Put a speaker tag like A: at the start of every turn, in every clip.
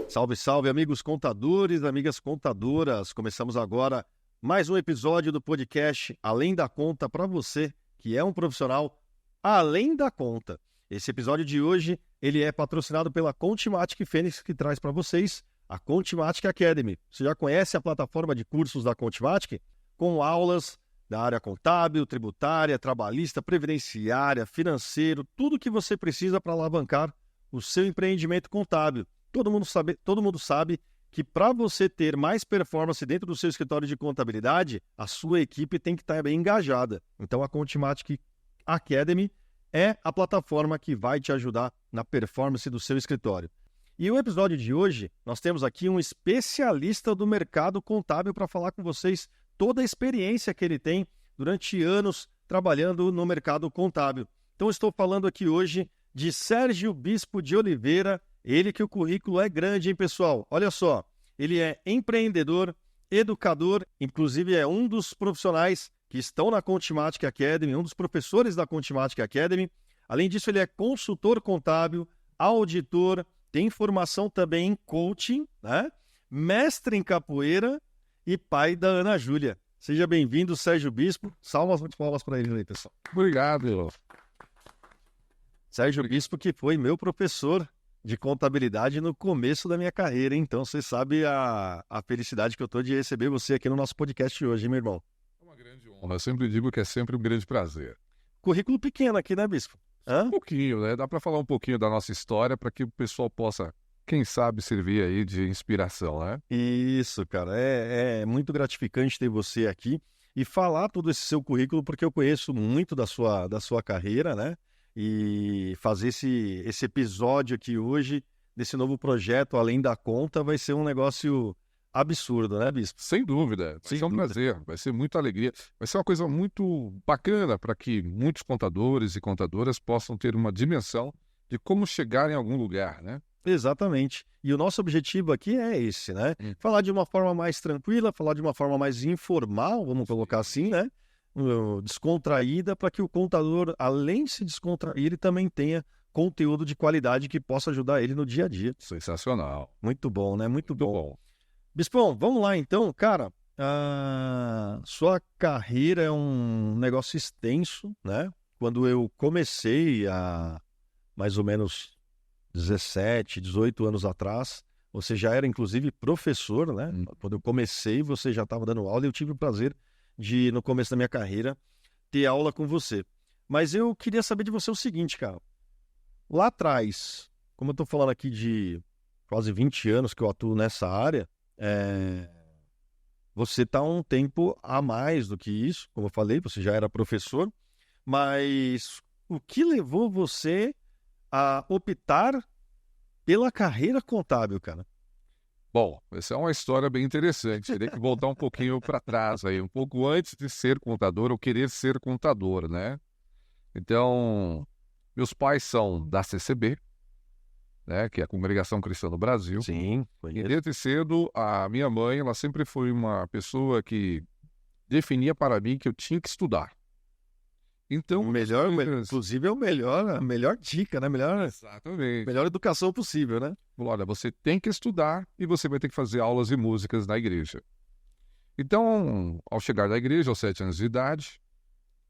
A: Salve, salve, amigos contadores, amigas contadoras. Começamos agora mais um episódio do podcast Além da Conta para você que é um profissional além da conta. Esse episódio de hoje, ele é patrocinado pela Contimatic Fênix, que traz para vocês a Contimatic Academy. Você já conhece a plataforma de cursos da Contimatic? Com aulas da área contábil, tributária, trabalhista, previdenciária, financeiro, tudo que você precisa para alavancar o seu empreendimento contábil. Todo mundo sabe que para você ter mais performance dentro do seu escritório de contabilidade, a sua equipe tem que estar bem engajada. Então, a Contimatic Academy é a plataforma que vai te ajudar na performance do seu escritório. E o episódio de hoje, nós temos aqui um especialista do mercado contábil para falar com vocês toda a experiência que ele tem durante anos trabalhando no mercado contábil. Então, estou falando aqui hoje de Sérgio Bispo de Oliveira, ele que o currículo é grande, hein, pessoal? Olha só, ele é empreendedor, educador, inclusive é um dos profissionais que estão na Contimatic Academy, um dos professores da Contimatic Academy. Além disso, ele é consultor contábil, auditor, tem formação também em coaching, né? Mestre em capoeira e pai da Ana Júlia. Seja bem-vindo, Sérgio Bispo. Salve as palmas para ele aí, pessoal.
B: Obrigado.
A: Sérgio Bispo, que foi meu professor de contabilidade no começo da minha carreira, hein? Então você sabe a felicidade que eu estou de receber você aqui no nosso podcast hoje, hein, meu irmão?
B: É uma grande honra. Eu sempre digo que é sempre um grande prazer.
A: Currículo pequeno aqui, né, Bispo?
B: Um pouquinho, né? Dá para falar um pouquinho da nossa história para que o pessoal possa, quem sabe, servir aí de inspiração, né?
A: Isso, cara. É muito gratificante ter você aqui e falar todo esse seu currículo, porque eu conheço muito da sua carreira, né? E fazer esse episódio aqui hoje, desse novo projeto Além da Conta, vai ser um negócio absurdo, né, Bispo?
B: Sem dúvida. Vai ser um prazer, vai ser muita alegria. Vai ser uma coisa muito bacana para que muitos contadores e contadoras possam ter uma dimensão de como chegar em algum lugar, né?
A: Exatamente. E o nosso objetivo aqui é esse, né? Falar de uma forma mais tranquila, falar de uma forma mais informal, vamos colocar assim, né? Descontraída, para que o contador, além de se descontrair, ele também tenha conteúdo de qualidade que possa ajudar ele no dia a dia.
B: Sensacional.
A: Muito bom, né? Muito bom. Bispão, vamos lá então, cara. Sua carreira é um negócio extenso, né? Quando eu comecei há mais ou menos 17, 18 anos atrás, você já era inclusive professor, né? Quando eu comecei, você já estava dando aula e eu tive o prazer de, no começo da minha carreira, ter aula com você. Mas eu queria saber de você o seguinte, cara. Lá atrás, como eu estou falando aqui de quase 20 anos que eu atuo nessa área, você está um tempo a mais do que isso, como eu falei, você já era professor, mas o que levou você a optar pela carreira contábil, cara?
B: Bom, essa é uma história bem interessante. Teria que voltar um pouquinho para trás aí, um pouco antes de ser contador ou querer ser contador, né? Então, meus pais são da CCB, né? Que é a Congregação Cristã do Brasil.
A: Sim,
B: E
A: conheço.
B: desde cedo, a minha mãe, ela sempre foi uma pessoa que definia para mim que eu tinha que estudar. Então,
A: Inclusive é a melhor dica, né?
B: Exatamente.
A: Melhor educação possível, né?
B: Olha, você tem que estudar e você vai ter que fazer aulas e músicas na igreja. Então, ao chegar da igreja, aos 7 anos de idade,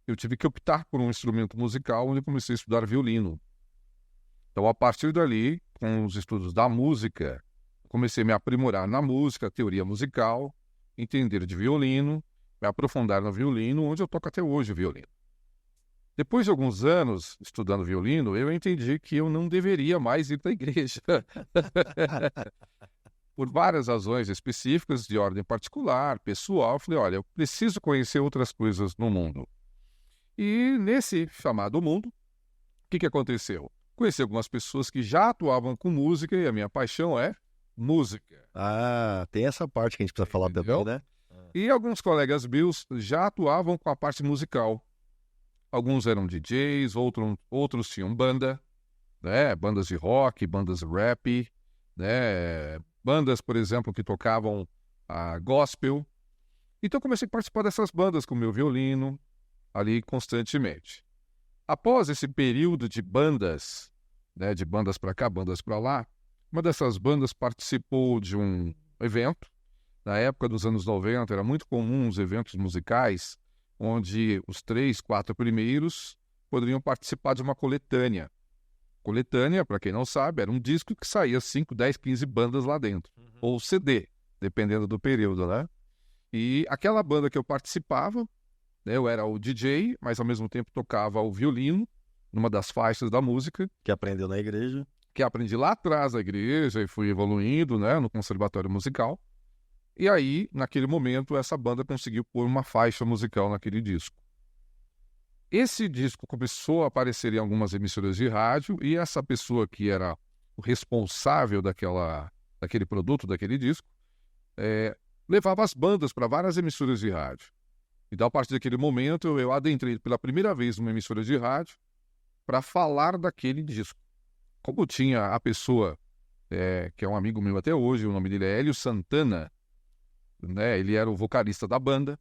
B: eu tive que optar por um instrumento musical onde eu comecei a estudar violino. Então, a partir dali, com os estudos da música, comecei a me aprimorar na música, teoria musical, entender de violino, me aprofundar no violino, onde eu toco até hoje o violino. Depois de alguns anos estudando violino, eu entendi que eu não deveria mais ir para a igreja. Por várias razões específicas, de ordem particular, pessoal, eu falei, olha, eu preciso conhecer outras coisas no mundo. E nesse chamado mundo, o que aconteceu? Conheci algumas pessoas que já atuavam com música e a minha paixão é música.
A: Tem essa parte que a gente precisa falar também, né?
B: E alguns colegas meus já atuavam com a parte musical. Alguns eram DJs, outros tinham banda, né? Bandas de rock, bandas de rap, né? Bandas, por exemplo, que tocavam gospel. Então eu comecei a participar dessas bandas com o meu violino, ali constantemente. Após esse período de bandas, né, de bandas para cá, bandas para lá, Uma dessas bandas participou de um evento. Na época dos anos 90, era muito comum os eventos musicais, onde os 3, 4 primeiros poderiam participar de uma coletânea. Coletânea, para quem não sabe, era um disco que saía 5, 10, 15 bandas lá dentro. Ou CD, dependendo do período, né? E aquela banda que eu participava, né, eu era o DJ, mas ao mesmo tempo tocava o violino, numa das faixas da música.
A: Que aprendeu na igreja.
B: Que aprendi lá atrás da igreja e fui evoluindo, né, no conservatório musical. E aí, naquele momento, essa banda conseguiu pôr uma faixa musical naquele disco. Esse disco começou a aparecer em algumas emissoras de rádio e essa pessoa que era o responsável daquele produto, daquele disco, levava as bandas para várias emissoras de rádio. Então, a partir daquele momento, eu adentrei pela primeira vez numa emissora de rádio para falar daquele disco. Como tinha a pessoa, que é um amigo meu até hoje, o nome dele é Hélio Santana, né? Ele era o vocalista da banda.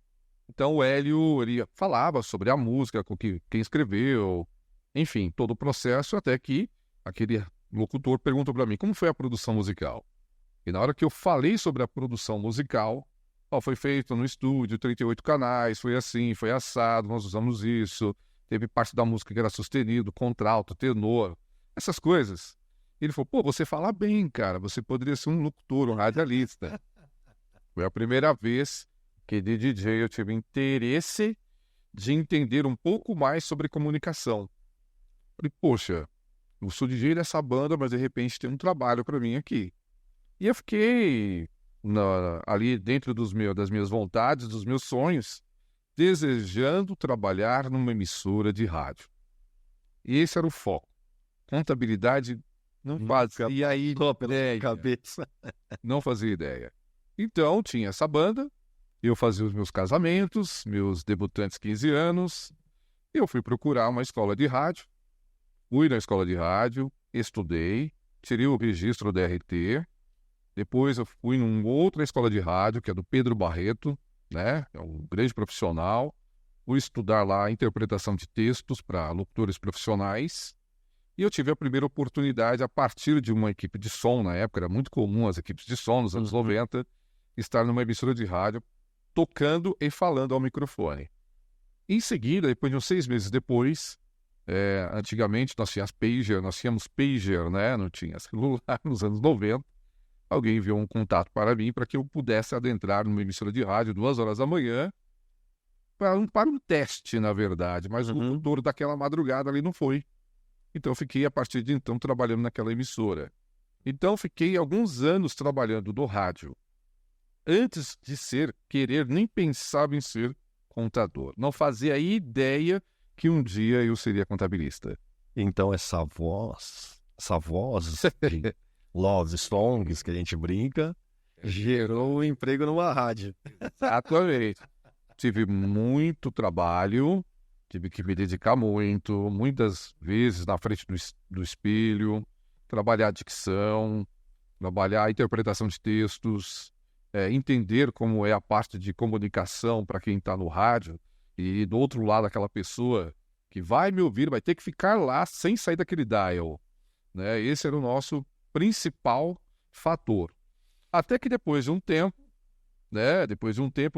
B: Então o Hélio, ele falava sobre a música, quem escreveu, enfim, todo o processo, até que aquele locutor perguntou para mim, como foi a produção musical? E na hora que eu falei sobre a produção musical, foi feito no estúdio, 38 canais, foi assim, foi assado, nós usamos isso, teve parte da música que era sustenido, contralto, tenor, essas coisas. E ele falou, pô, você fala bem, cara, você poderia ser um locutor, um radialista. Foi a primeira vez que de DJ eu tive interesse de entender um pouco mais sobre comunicação. Falei, poxa, eu sou DJ dessa banda, mas de repente tem um trabalho para mim aqui. E eu fiquei ali dentro das minhas vontades, dos meus sonhos, desejando trabalhar numa emissora de rádio. E esse era o foco. Contabilidade não fazia ideia.
A: Cabeça.
B: Não fazia ideia. Então, tinha essa banda, eu fazia os meus casamentos, meus debutantes 15 anos, eu fui procurar uma escola de rádio, fui na escola de rádio, estudei, tirei o registro da RT, depois eu fui numa outra escola de rádio, que é do Pedro Barreto, né, é um grande profissional, fui estudar lá a interpretação de textos para locutores profissionais, e eu tive a primeira oportunidade a partir de uma equipe de som, na época era muito comum as equipes de som nos anos 90, estar numa emissora de rádio, tocando e falando ao microfone. Em seguida, depois de uns 6 meses depois, antigamente nós tínhamos pager, né? Não tinha celular nos anos 90. Alguém enviou um contato para mim para que eu pudesse adentrar numa emissora de rádio 2 horas da manhã para um teste, na verdade, mas o locutor daquela madrugada ali não foi. Então eu fiquei, a partir de então, trabalhando naquela emissora. Então fiquei alguns anos trabalhando no rádio. Antes de nem pensava em ser contador. Não fazia ideia que um dia eu seria contabilista.
A: Então essa voz de Love Songs que a gente brinca, gerou um emprego numa rádio.
B: Exatamente. Tive muito trabalho, tive que me dedicar muito, muitas vezes na frente do espelho, trabalhar a dicção, trabalhar a interpretação de textos, entender como é a parte de comunicação para quem está no rádio e do outro lado aquela pessoa que vai me ouvir, vai ter que ficar lá sem sair daquele dial, né? Esse era o nosso principal fator. Até que depois de um tempo,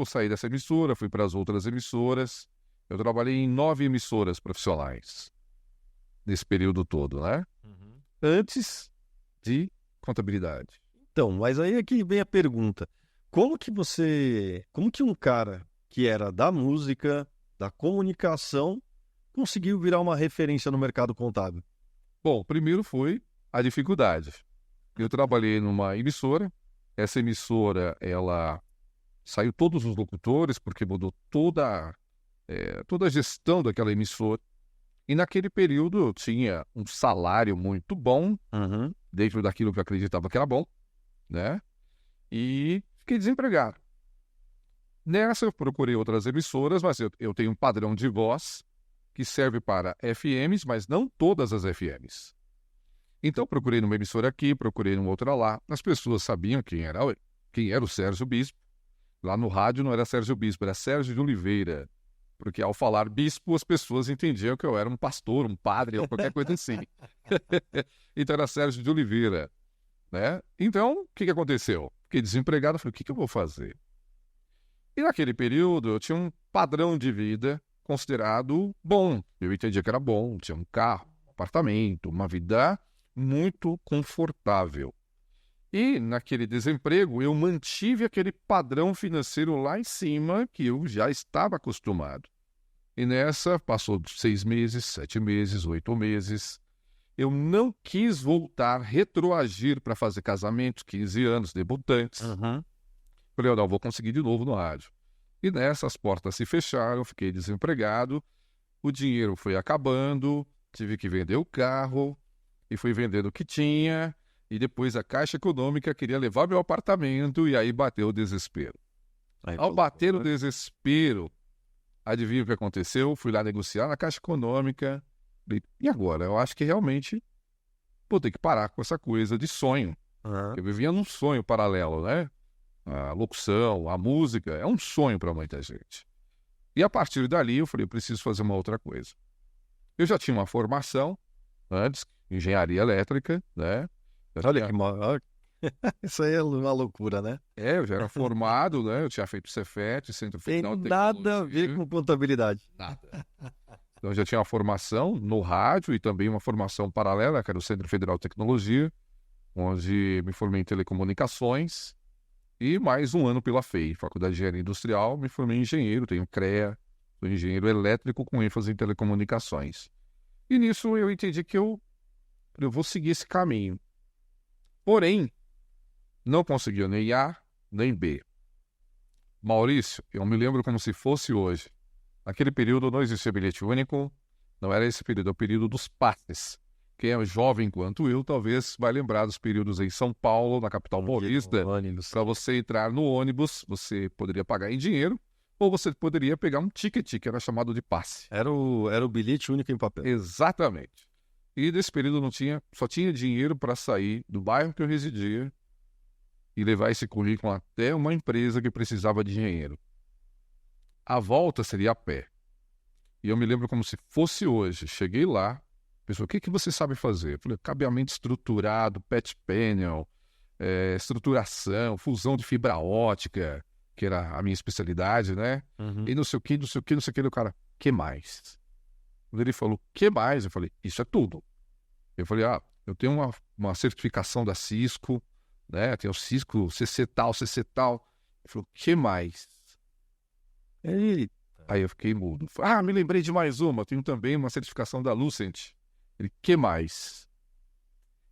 B: eu saí dessa emissora, fui para as outras emissoras. Eu trabalhei em 9 emissoras profissionais nesse período todo, né? Antes de contabilidade.
A: Então, mas aí aqui vem a pergunta. Como que um cara que era da música, da comunicação, conseguiu virar uma referência no mercado contábil?
B: Bom, primeiro foi a dificuldade. Eu trabalhei numa emissora. Essa emissora, ela saiu todos os locutores, porque mudou toda a gestão daquela emissora. E naquele período eu tinha um salário muito bom, dentro daquilo que eu acreditava que era bom, né? E fiquei desempregado. Nessa eu procurei outras emissoras, mas eu tenho um padrão de voz que serve para FMs, mas não todas as FMs. Então procurei numa emissora aqui, procurei numa outra lá. As pessoas sabiam quem era o Sérgio Bispo. Lá no rádio não era Sérgio Bispo, era Sérgio de Oliveira. Porque ao falar bispo, as pessoas entendiam que eu era um pastor, um padre, ou qualquer coisa assim. Então era Sérgio de Oliveira. né? Então, o que aconteceu? Fiquei desempregado, falei, o que eu vou fazer? E naquele período, eu tinha um padrão de vida considerado bom. Eu entendia que era bom, tinha um carro, um apartamento, uma vida muito confortável. E naquele desemprego, eu mantive aquele padrão financeiro lá em cima que eu já estava acostumado. E nessa, passou 6 meses, 7 meses, 8 meses. Eu não quis voltar, retroagir para fazer casamento, 15 anos, debutantes. Falei, não, vou conseguir de novo no rádio. E nessa, as portas se fecharam, fiquei desempregado, o dinheiro foi acabando, tive que vender o carro, e fui vendendo o que tinha, e depois a Caixa Econômica queria levar meu apartamento, e aí bateu o desespero. Ao bater o desespero, adivinha o que aconteceu? Fui lá negociar na Caixa Econômica, e agora? Eu acho que realmente vou ter que parar com essa coisa de sonho. Eu vivia num sonho paralelo, né? A locução, a música, é um sonho para muita gente. E a partir dali eu falei, eu preciso fazer uma outra coisa. Eu já tinha uma formação antes, engenharia elétrica, né?
A: Olha que mal. Isso aí é uma loucura, né?
B: Eu já era formado, né? Eu tinha feito Cefet, Centro
A: Tem
B: Federal de
A: nada a ver
B: Tecnologia.
A: com contabilidade.
B: Nada. Então eu já tinha uma formação no rádio e também uma formação paralela, que era o Centro Federal de Tecnologia, onde me formei em telecomunicações. E mais um ano pela FEI, Faculdade de Engenharia Industrial, me formei em engenheiro, tenho CREA, sou engenheiro elétrico com ênfase em telecomunicações. E nisso eu entendi que eu vou seguir esse caminho. Porém, não conseguia nem A, nem B. Maurício, eu me lembro como se fosse hoje. Naquele período não existia bilhete único, não era esse período, é o período dos passes. Quem é jovem quanto eu, talvez vai lembrar dos períodos em São Paulo, na capital paulista. Para você entrar no ônibus, você poderia pagar em dinheiro, ou você poderia pegar um ticket, que era chamado de passe.
A: Era o bilhete único em papel.
B: Exatamente. E nesse período só tinha dinheiro para sair do bairro que eu residia e levar esse currículo até uma empresa que precisava de dinheiro. A volta seria a pé. E eu me lembro como se fosse hoje. Cheguei lá, pessoal, o que você sabe fazer? Eu falei, cabeamento estruturado, patch panel, estruturação, fusão de fibra ótica, que era a minha especialidade, né? E não sei o que. O cara, que mais? Quando ele falou, que mais? Eu falei, isso é tudo. Eu falei, eu tenho uma certificação da Cisco, né? Tenho o Cisco, CC tal. Ele falou, que mais? Aí eu fiquei mudo. Me lembrei de mais uma. Eu tenho também uma certificação da Lucent. Ele, que mais?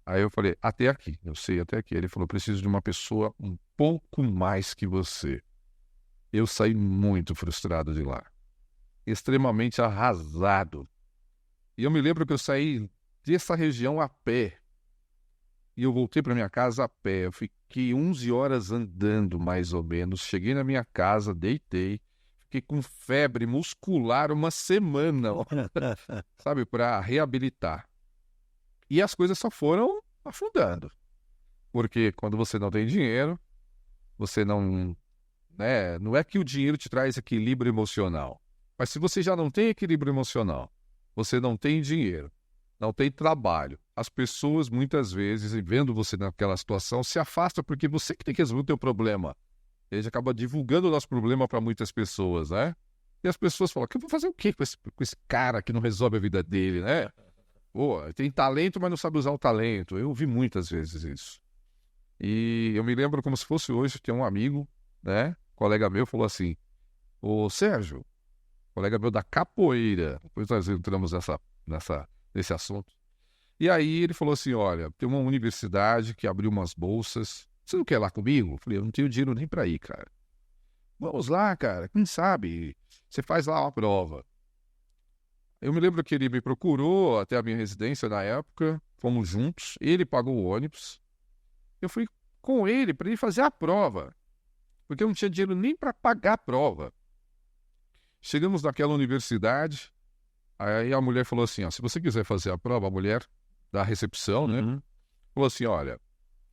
B: Aí eu falei, até aqui. Eu sei até aqui. Ele falou, preciso de uma pessoa um pouco mais que você. Eu saí muito frustrado de lá. Extremamente arrasado. E eu me lembro que eu saí dessa região a pé. E eu voltei para minha casa a pé. Eu fiquei 11 horas andando, mais ou menos. Cheguei na minha casa, deitei. Fiquei com febre muscular uma semana, sabe, para reabilitar. E as coisas só foram afundando. Porque quando você não tem dinheiro, você não... né, não é que o dinheiro te traz equilíbrio emocional. Mas se você já não tem equilíbrio emocional, você não tem dinheiro, não tem trabalho, as pessoas muitas vezes, vendo você naquela situação, se afastam porque você que tem que resolver o teu problema. A gente acaba divulgando o nosso problema para muitas pessoas, né? E as pessoas falam, eu vou fazer o quê com esse cara que não resolve a vida dele, né? Pô, tem talento, mas não sabe usar o talento. Eu ouvi muitas vezes isso. E eu me lembro como se fosse hoje, tem um amigo, né? Colega meu falou assim, ô Sérgio, colega meu da capoeira, depois nós entramos nesse assunto. E aí ele falou assim, olha, tem uma universidade que abriu umas bolsas, você não quer ir lá comigo? Eu falei, eu não tenho dinheiro nem pra ir, cara. Vamos lá, cara, quem sabe? Você faz lá uma prova. Eu me lembro que ele me procurou até a minha residência na época, fomos juntos, ele pagou o ônibus. Eu fui com ele para ele fazer a prova, porque eu não tinha dinheiro nem para pagar a prova. Chegamos naquela universidade, aí a mulher falou assim, se você quiser fazer a prova, a mulher da recepção, né? Falou assim, olha,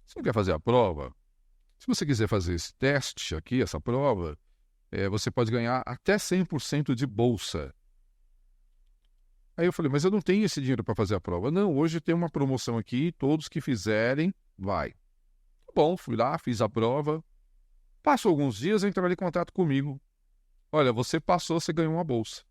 B: você não quer fazer a prova? Se você quiser fazer esse teste aqui, essa prova, você pode ganhar até 100% de bolsa. Aí eu falei, mas eu não tenho esse dinheiro para fazer a prova. Não, hoje tem uma promoção aqui, todos que fizerem, vai. bom, fui lá, fiz a prova. Passou alguns dias, entraram em contato comigo. Olha, você passou, você ganhou uma bolsa.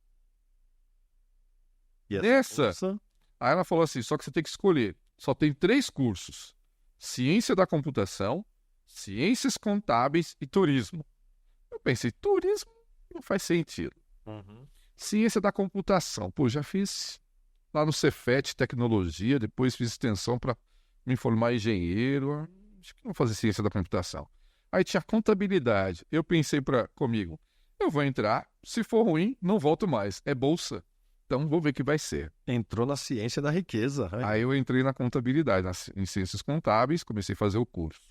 A: E
B: Nessa,
A: bolsa?
B: aí ela falou assim, só que você tem que escolher. Só tem 3 cursos. Ciência da computação, ciências contábeis e turismo. Eu pensei, turismo não faz sentido. Ciência da computação. Pô, já fiz lá no Cefet Tecnologia, depois fiz extensão para me formar engenheiro. Acho que não vou fazer ciência da computação. Aí tinha contabilidade. Eu pensei comigo, eu vou entrar, se for ruim, não volto mais. É bolsa. Então vou ver o que vai ser.
A: Entrou na ciência da riqueza.
B: Aí eu entrei na contabilidade, em ciências contábeis, comecei a fazer o curso.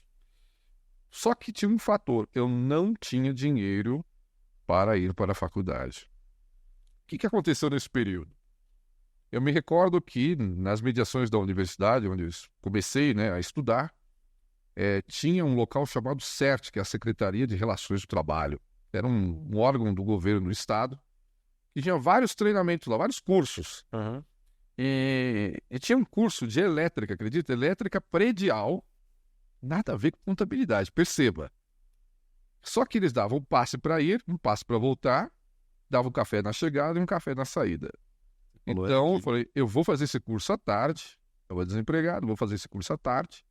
B: Só que tinha um fator, eu não tinha dinheiro para ir para a faculdade. O que aconteceu nesse período? Eu me recordo que nas mediações da universidade, onde eu comecei, né, a estudar, tinha um local chamado CERT, que é a Secretaria de Relações do Trabalho. Era um órgão do governo do estado, que tinha vários treinamentos lá, vários cursos. E tinha um curso de elétrica, acredita? Elétrica predial, nada a ver com contabilidade, perceba. Só que eles davam um passe para ir, um passe para voltar, davam um café na chegada e um café na saída. Então eu falei, eu vou fazer esse curso à tarde, eu vou desempregado, vou fazer esse curso à tarde,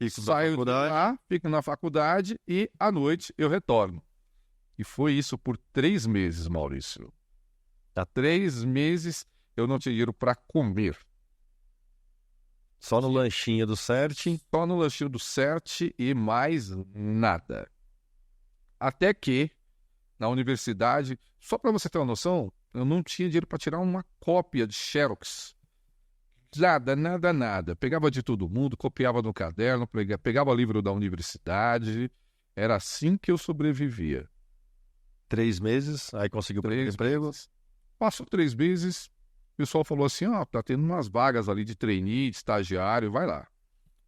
B: saio de lá, fico na faculdade e à noite eu retorno. E foi isso por 3 meses, Maurício. Há 3 meses eu não tinha dinheiro para comer.
A: Só no lanchinho do CERT?
B: Só no lanchinho do CERT e mais nada. Até que, na universidade, só para você ter uma noção, eu não tinha dinheiro para tirar uma cópia de Xerox. Nada. Pegava de todo mundo, copiava no caderno, pegava livro da universidade. Era assim que eu sobrevivia.
A: 3 meses, aí conseguiu emprego.
B: Passou 3 meses, o pessoal falou assim, tá tendo umas vagas ali de trainee, de estagiário, vai lá.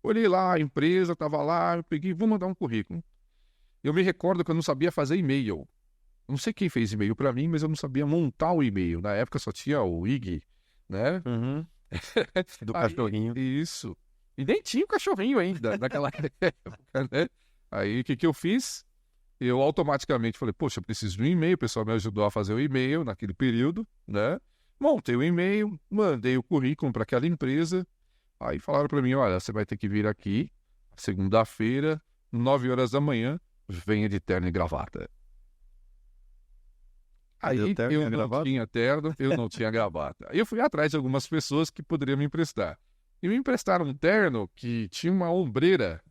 B: Olhei lá, a empresa estava lá, eu peguei, vou mandar um currículo. Eu me recordo que eu não sabia fazer e-mail. Não sei quem fez e-mail para mim, mas eu não sabia montar o e-mail. Na época só tinha o IG, né?
A: Do cachorrinho.
B: Isso. E nem tinha o cachorrinho ainda, naquela época, né? Aí, o que eu fiz? Eu automaticamente falei, poxa, eu preciso de um e-mail. O pessoal me ajudou a fazer o e-mail naquele período, né? Montei o e-mail, mandei o currículo para aquela empresa. Aí falaram para mim, olha, você vai ter que vir aqui, segunda-feira, 9 horas da manhã, venha de terno e gravata. Aí eu não tinha terno, eu não tinha gravata. Aí eu fui atrás de algumas pessoas que poderiam me emprestar. E me emprestaram um terno que tinha uma ombreira.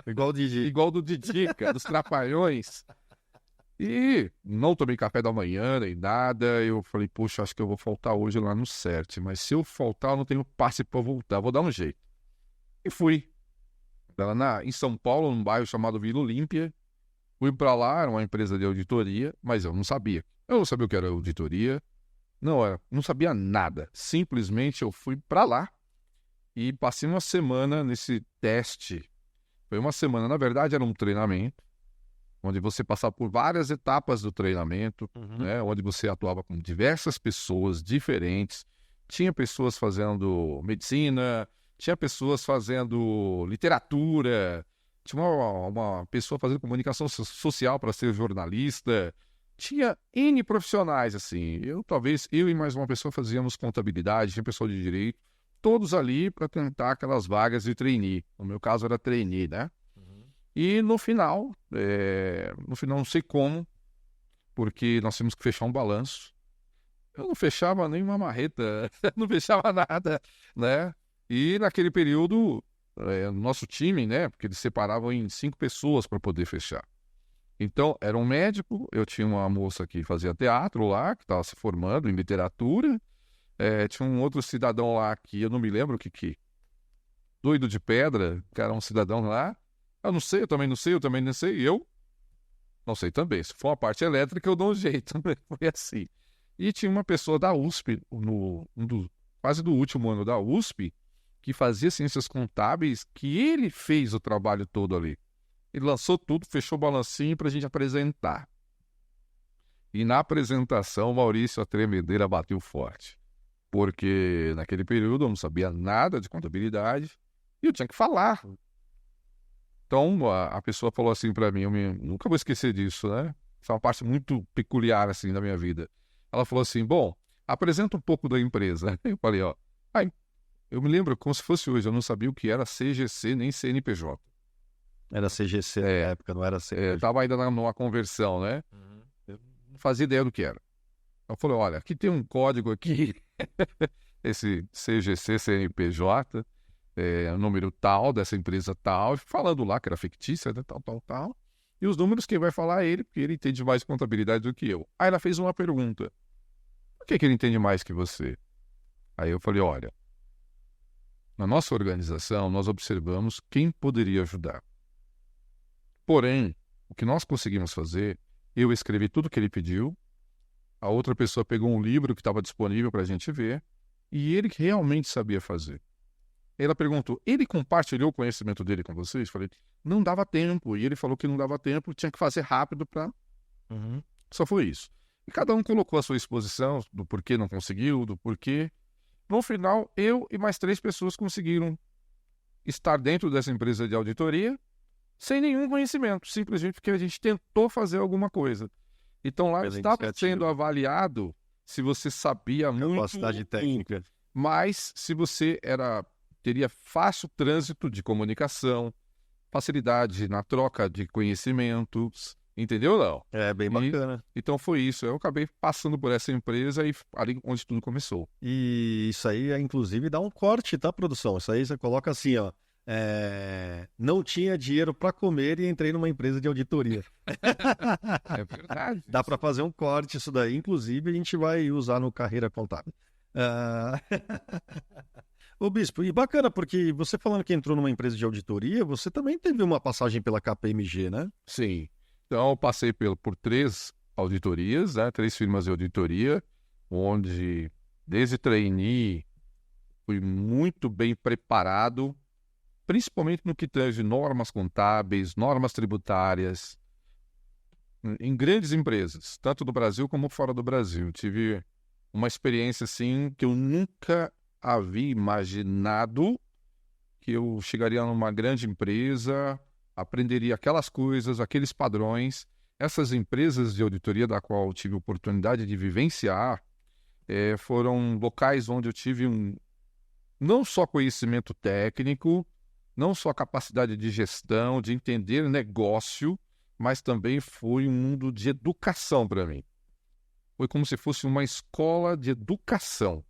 A: Igual o Didi.
B: Igual do Didi, cara, dos Trapalhões. E não tomei café da manhã nem nada. Eu falei, poxa, acho que eu vou faltar hoje lá no CERT. Mas se eu faltar, eu não tenho passe para voltar. Vou dar um jeito. E fui. Em São Paulo, num bairro chamado Vila Olímpia. Fui para lá, era uma empresa de auditoria, mas eu não sabia. Eu não sabia o que era auditoria. Não sabia nada. Simplesmente eu fui para lá e passei uma semana nesse teste. Foi uma semana, na verdade, era um treinamento, onde você passava por várias etapas do treinamento, né, onde você atuava com diversas pessoas diferentes. Tinha pessoas fazendo medicina, tinha pessoas fazendo literatura, tinha uma pessoa fazendo comunicação social para ser jornalista. Tinha N profissionais, assim. Talvez eu e mais uma pessoa fazíamos contabilidade, tinha pessoal de direito, todos ali para tentar aquelas vagas de trainee. No meu caso era trainee, né? E no final não sei como, porque nós tínhamos que fechar um balanço. Eu não fechava nenhuma marreta, não fechava nada, né? E naquele período, nosso time, né? Porque eles separavam em 5 pessoas para poder fechar. Então, era um médico, eu tinha uma moça que fazia teatro lá, que estava se formando em literatura. Tinha um outro cidadão lá que eu não me lembro o que doido de pedra, que era um cidadão lá. Eu não sei, eu também não sei, eu não sei também. Se for uma parte elétrica, eu dou um jeito. Foi assim. E tinha uma pessoa da USP, quase do último ano da USP, que fazia ciências contábeis, que ele fez o trabalho todo ali. Ele lançou tudo, fechou o balancinho para a gente apresentar. E na apresentação, Maurício, a tremedeira bateu forte. Porque naquele período eu não sabia nada de contabilidade e eu tinha que falar. Então, a pessoa falou assim para mim, nunca vou esquecer disso, né? Isso é uma parte muito peculiar, assim, da minha vida. Ela falou assim, bom, apresenta um pouco da empresa. Eu falei, ó, eu me lembro como se fosse hoje, eu não sabia o que era CGC nem CNPJ.
A: Era CGC na época, não era CNPJ.
B: Estava ainda numa conversão, né? Eu não fazia ideia do que era. Eu falei, olha, aqui tem um código aqui, esse CGC, CNPJ, o número tal, dessa empresa tal, falando lá que era fictícia, né, tal. E os números quem vai falar é ele, porque ele entende mais contabilidade do que eu. Aí ela fez uma pergunta. Por que ele entende mais que você? Aí eu falei, olha, na nossa organização nós observamos quem poderia ajudar. Porém, o que nós conseguimos fazer, eu escrevi tudo que ele pediu, a outra pessoa pegou um livro que estava disponível para a gente ver, e ele realmente sabia fazer. Ela perguntou, ele compartilhou o conhecimento dele com vocês? Falei, não dava tempo. E ele falou que não dava tempo, tinha que fazer rápido para... Só foi isso. E cada um colocou a sua exposição do porquê não conseguiu, do porquê. No final, eu e mais 3 pessoas conseguiram estar dentro dessa empresa de auditoria sem nenhum conhecimento, simplesmente porque a gente tentou fazer alguma coisa. Então lá estava sendo avaliado se você sabia muito...
A: Capacidade técnica.
B: Mas se você teria fácil trânsito de comunicação, facilidade na troca de conhecimentos, entendeu, não?
A: É, bem bacana.
B: Então foi isso. Eu acabei passando por essa empresa e ali onde tudo começou.
A: E isso aí, inclusive, dá um corte, tá, produção? Isso aí você coloca assim, ó. Não tinha dinheiro para comer e entrei numa empresa de auditoria.
B: É verdade.
A: Dá para fazer um corte isso daí. Inclusive, a gente vai usar no Carreira Contábil. Ô, Bispo, e bacana, porque você falando que entrou numa empresa de auditoria, você também teve uma passagem pela KPMG, né?
B: Sim. Então, eu passei por 3 auditorias, né? 3 firmas de auditoria, onde, desde trainee, fui muito bem preparado, principalmente no que tange normas contábeis, normas tributárias, em grandes empresas, tanto do Brasil como fora do Brasil. Tive uma experiência, assim, que eu nunca havia imaginado que eu chegaria numa grande empresa, aprenderia aquelas coisas, aqueles padrões. Essas empresas de auditoria da qual eu tive oportunidade de vivenciar foram locais onde eu tive não só conhecimento técnico, não só capacidade de gestão, de entender negócio, mas também foi um mundo de educação para mim. Foi como se fosse uma escola de educação.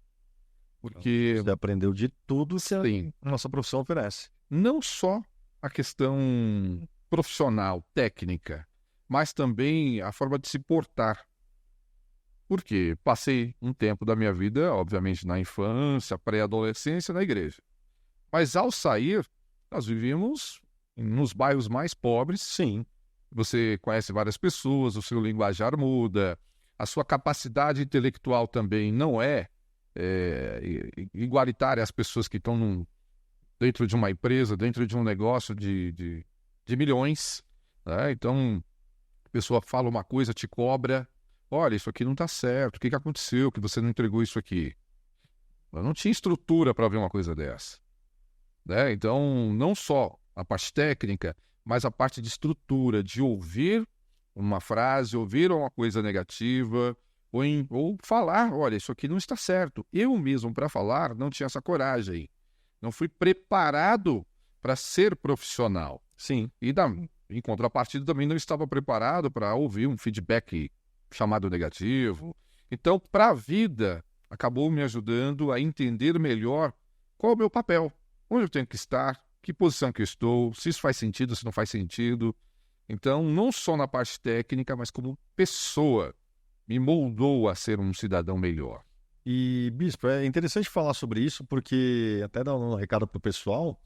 B: Porque
A: você aprendeu de tudo que a nossa profissão oferece.
B: Não só a questão profissional, técnica, mas também a forma de se portar. Porque passei um tempo da minha vida, obviamente, na infância, pré-adolescência, na igreja. Mas ao sair, nós vivíamos nos bairros mais pobres.
A: Sim.
B: Você conhece várias pessoas, o seu linguajar muda, a sua capacidade intelectual também não é igualitária às pessoas que estão dentro de uma empresa, dentro de um negócio de milhões, né? Então, a pessoa fala uma coisa, te cobra, olha, isso aqui não está certo, o que aconteceu que você não entregou isso aqui? Eu não tinha estrutura para ver uma coisa dessa, né? Então, não só a parte técnica, mas a parte de estrutura, de ouvir uma frase, ouvir uma coisa negativa, ou falar, olha, isso aqui não está certo. Eu mesmo, para falar, não tinha essa coragem. Não fui preparado para ser profissional.
A: Sim.
B: E, em contrapartida, também não estava preparado para ouvir um feedback chamado negativo. Então, para a vida, acabou me ajudando a entender melhor qual é o meu papel, onde eu tenho que estar, que posição que eu estou, se isso faz sentido, se não faz sentido. Então, não só na parte técnica, mas como pessoa, me moldou a ser um cidadão melhor.
A: E, Bispo, é interessante falar sobre isso, porque até dar um recado para o pessoal,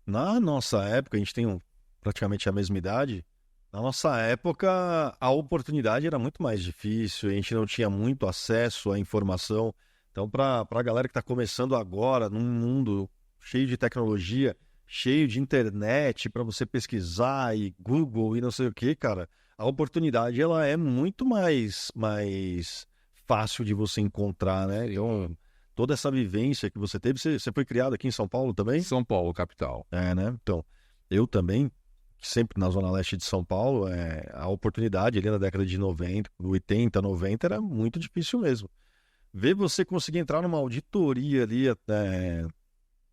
A: na nossa época, a gente tem praticamente a mesma idade, na nossa época a oportunidade era muito mais difícil, a gente não tinha muito acesso à informação. Então, para a galera que está começando agora, num mundo cheio de tecnologia, cheio de internet, para você pesquisar e Google e não sei o que, cara, a oportunidade ela é muito mais fácil de você encontrar, né? Então, toda essa vivência que você teve, você foi criado aqui em São Paulo também?
B: São Paulo, capital.
A: Né? Então, eu também sempre na Zona Leste de São Paulo, a oportunidade ali na década de 90, 80, 90 era muito difícil mesmo. Ver você conseguir entrar numa auditoria ali,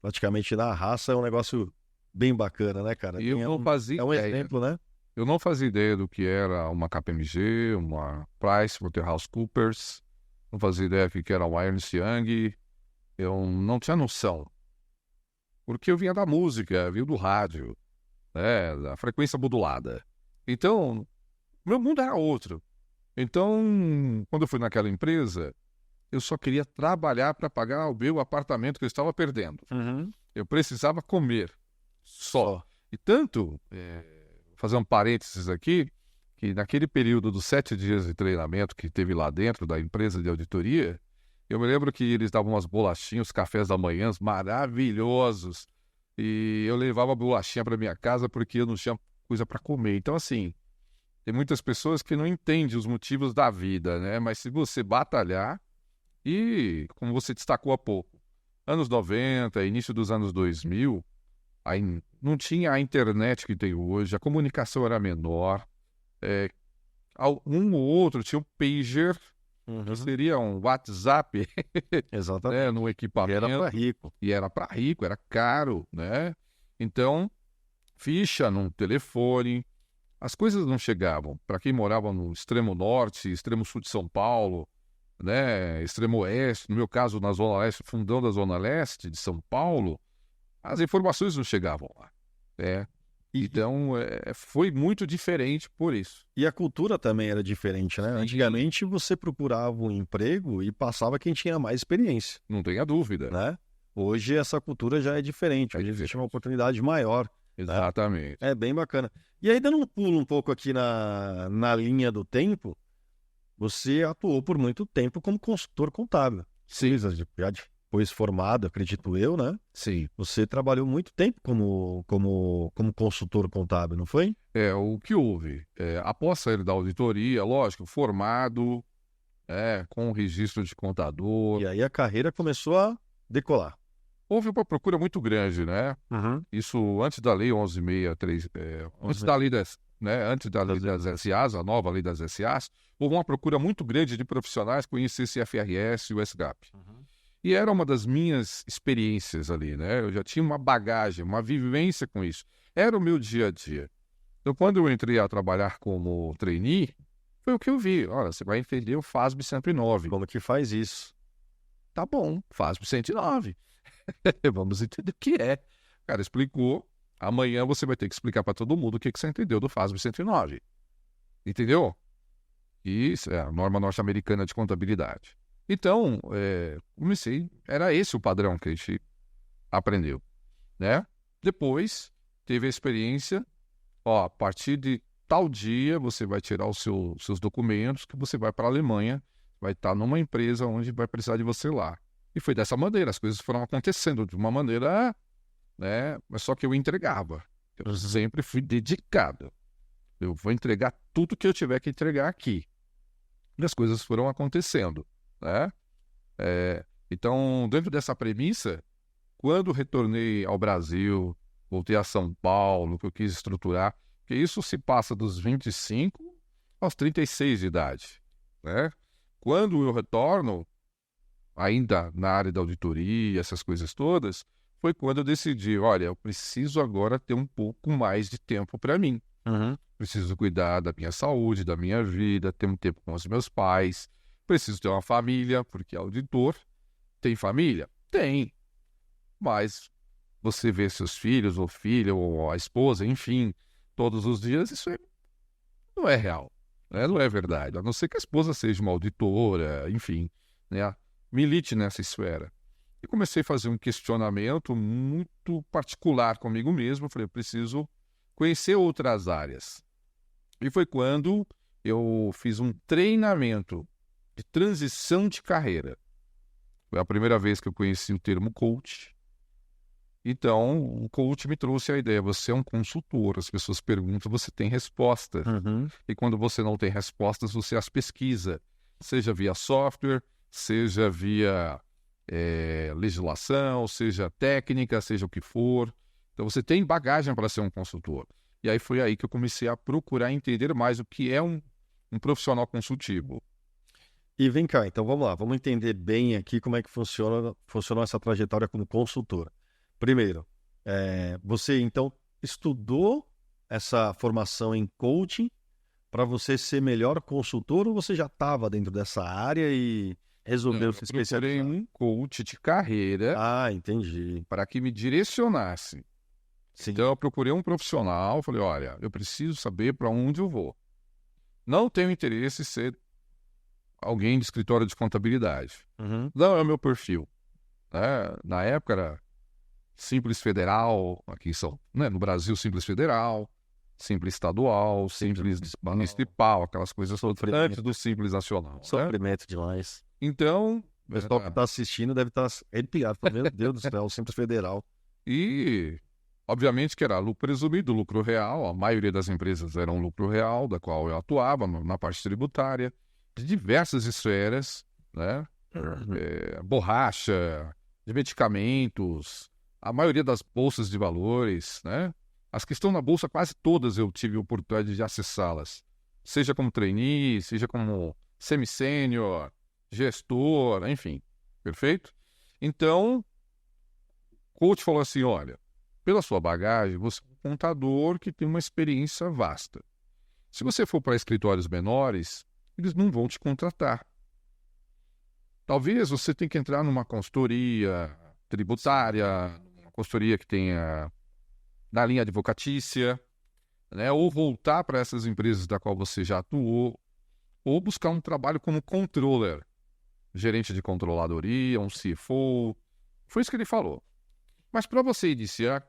A: praticamente na raça, é um negócio bem bacana, né, cara?
B: E eu não fazia
A: É um
B: ideia.
A: exemplo, né?
B: Eu não fazia ideia do que era uma KPMG, uma PricewaterhouseCoopers, não fazia ideia do que era uma Ernst Young, eu não tinha noção. Porque eu vinha da música, vinha do rádio, né, da frequência modulada. Então, meu mundo era outro. Então, quando eu fui naquela empresa, eu só queria trabalhar para pagar o meu apartamento que eu estava perdendo. Eu precisava comer, só. E tanto, vou fazer um parênteses aqui, que naquele período dos 7 dias de treinamento que teve lá dentro da empresa de auditoria, eu me lembro que eles davam umas bolachinhas, cafés da manhã maravilhosos, e eu levava a bolachinha para minha casa porque eu não tinha coisa para comer. Então, assim, tem muitas pessoas que não entendem os motivos da vida, né? Mas se você batalhar, e como você destacou há pouco, anos 90, início dos anos 2000, aí não tinha a internet que tem hoje, a comunicação era menor, um ou outro tinha um pager, que seria um WhatsApp,
A: Exatamente.
B: né, no
A: E
B: equipamento.
A: era para rico.
B: E era para rico, era caro, né? Então, ficha num telefone, as coisas não chegavam. Para quem morava no extremo norte, extremo sul de São Paulo, né, extremo oeste, no meu caso na Zona Leste, fundão da Zona Leste de São Paulo, as informações não chegavam lá. Então, foi muito diferente por isso.
A: E a cultura também era diferente, né?
B: Sim.
A: Antigamente você procurava um emprego e passava quem tinha mais experiência,
B: Não tenha dúvida.
A: né? Hoje essa cultura já é diferente, hoje existe uma oportunidade maior.
B: Exatamente.
A: É bem bacana. E aí, dando um pulo um pouco aqui na linha do tempo, você atuou por muito tempo como consultor contábil.
B: Sim.
A: Já depois formado, acredito eu, né?
B: Sim.
A: Você trabalhou muito tempo como consultor contábil, não foi?
B: O que houve? Após sair da auditoria, lógico, formado, com registro de contador.
A: E aí a carreira começou a decolar.
B: Houve uma procura muito grande, né? Isso antes da lei 1163, antes da lei das, né? Antes da lei das SAs, a nova lei das SAs, houve uma procura muito grande de profissionais que conhecessem FRS e o SGAP. E era uma das minhas experiências ali, né? Eu já tinha uma bagagem, uma vivência com isso. Era o meu dia a dia. Então, quando eu entrei a trabalhar como trainee, foi o que eu vi. Olha, você vai entender o FASB 109.
A: Como que faz isso?
B: Tá bom, FASB 109. Vamos entender o que é. O cara explicou. Amanhã você vai ter que explicar para todo mundo o que você entendeu do FASB 109. Entendeu? Isso é a norma norte-americana de contabilidade. Então, comecei, era esse o padrão que a gente aprendeu, né? Depois, teve a experiência, a partir de tal dia, você vai tirar os seus documentos, que você vai para a Alemanha, vai estar numa empresa onde vai precisar de você lá. E foi dessa maneira, as coisas foram acontecendo de uma maneira, né? Mas só que eu entregava, eu sempre fui dedicado. Eu vou entregar tudo que eu tiver que entregar aqui. E as coisas foram acontecendo. Né? Então, dentro dessa premissa, quando retornei ao Brasil, voltei a São Paulo, que eu quis estruturar, porque isso se passa dos 25 aos 36 de idade. Né? Quando eu retorno, ainda na área da auditoria, essas coisas todas, foi quando eu decidi, olha, eu preciso agora ter um pouco mais de tempo para mim. Preciso cuidar da minha saúde, da minha vida, ter um tempo com os meus pais. Preciso ter uma família, porque auditor tem família? Tem. Mas você vê seus filhos, ou filha, ou a esposa, enfim, todos os dias, isso não é real. Né? Não é verdade. A não ser que a esposa seja uma auditora, enfim, né? Milite nessa esfera. E comecei a fazer um questionamento muito particular comigo mesmo. Eu falei, eu preciso conhecer outras áreas. E foi quando eu fiz um treinamento de transição de carreira. Foi a primeira vez que eu conheci o termo coach. Então, o coach me trouxe a ideia, você é um consultor, as pessoas perguntam, você tem respostas. E quando você não tem respostas, você as pesquisa, seja via software, seja via legislação, seja técnica, seja o que for. Então, você tem bagagem para ser um consultor. E aí foi aí que eu comecei a procurar entender mais o que é um profissional consultivo.
A: E vem cá, então vamos lá, vamos entender bem aqui como é que funcionou essa trajetória como consultor. Primeiro, você então estudou essa formação em coaching para você ser melhor consultor ou você já estava dentro dessa área e resolveu se
B: Procurei
A: especializar?
B: um coach de carreira
A: Ah, entendi.
B: para que me direcionasse.
A: Sim.
B: Então eu procurei um profissional, falei, olha, eu preciso saber para onde eu vou. Não tenho interesse em ser alguém de escritório de contabilidade.
A: Uhum.
B: Não é o meu perfil. Né? Na época era Simples Federal, aqui no Brasil Simples Federal, Simples Estadual, Simples Municipal, aquelas coisas todas antes do Simples Nacional. Né?
A: Sofrimento demais.
B: Então,
A: O pessoal que está assistindo deve estar arrepiado. Meu Deus do céu, o Simples Federal.
B: E, obviamente, que era lucro presumido, lucro real. A maioria das empresas eram lucro real, da qual eu atuava na parte tributária, de diversas esferas, né? Borracha, de medicamentos, a maioria das bolsas de valores, né? As que estão na bolsa, quase todas eu tive a oportunidade de acessá-las. Seja como trainee, seja como semi-sênior, gestor, enfim. Perfeito? Então, o coach falou assim, olha, pela sua bagagem, você é um contador que tem uma experiência vasta. Se você for para escritórios menores, eles não vão te contratar. Talvez você tenha que entrar numa consultoria tributária, uma consultoria que tenha na linha advocatícia, né? Ou voltar para essas empresas da qual você já atuou, ou buscar um trabalho como controller, gerente de controladoria, um CFO. Foi isso que ele falou. Mas para você iniciar,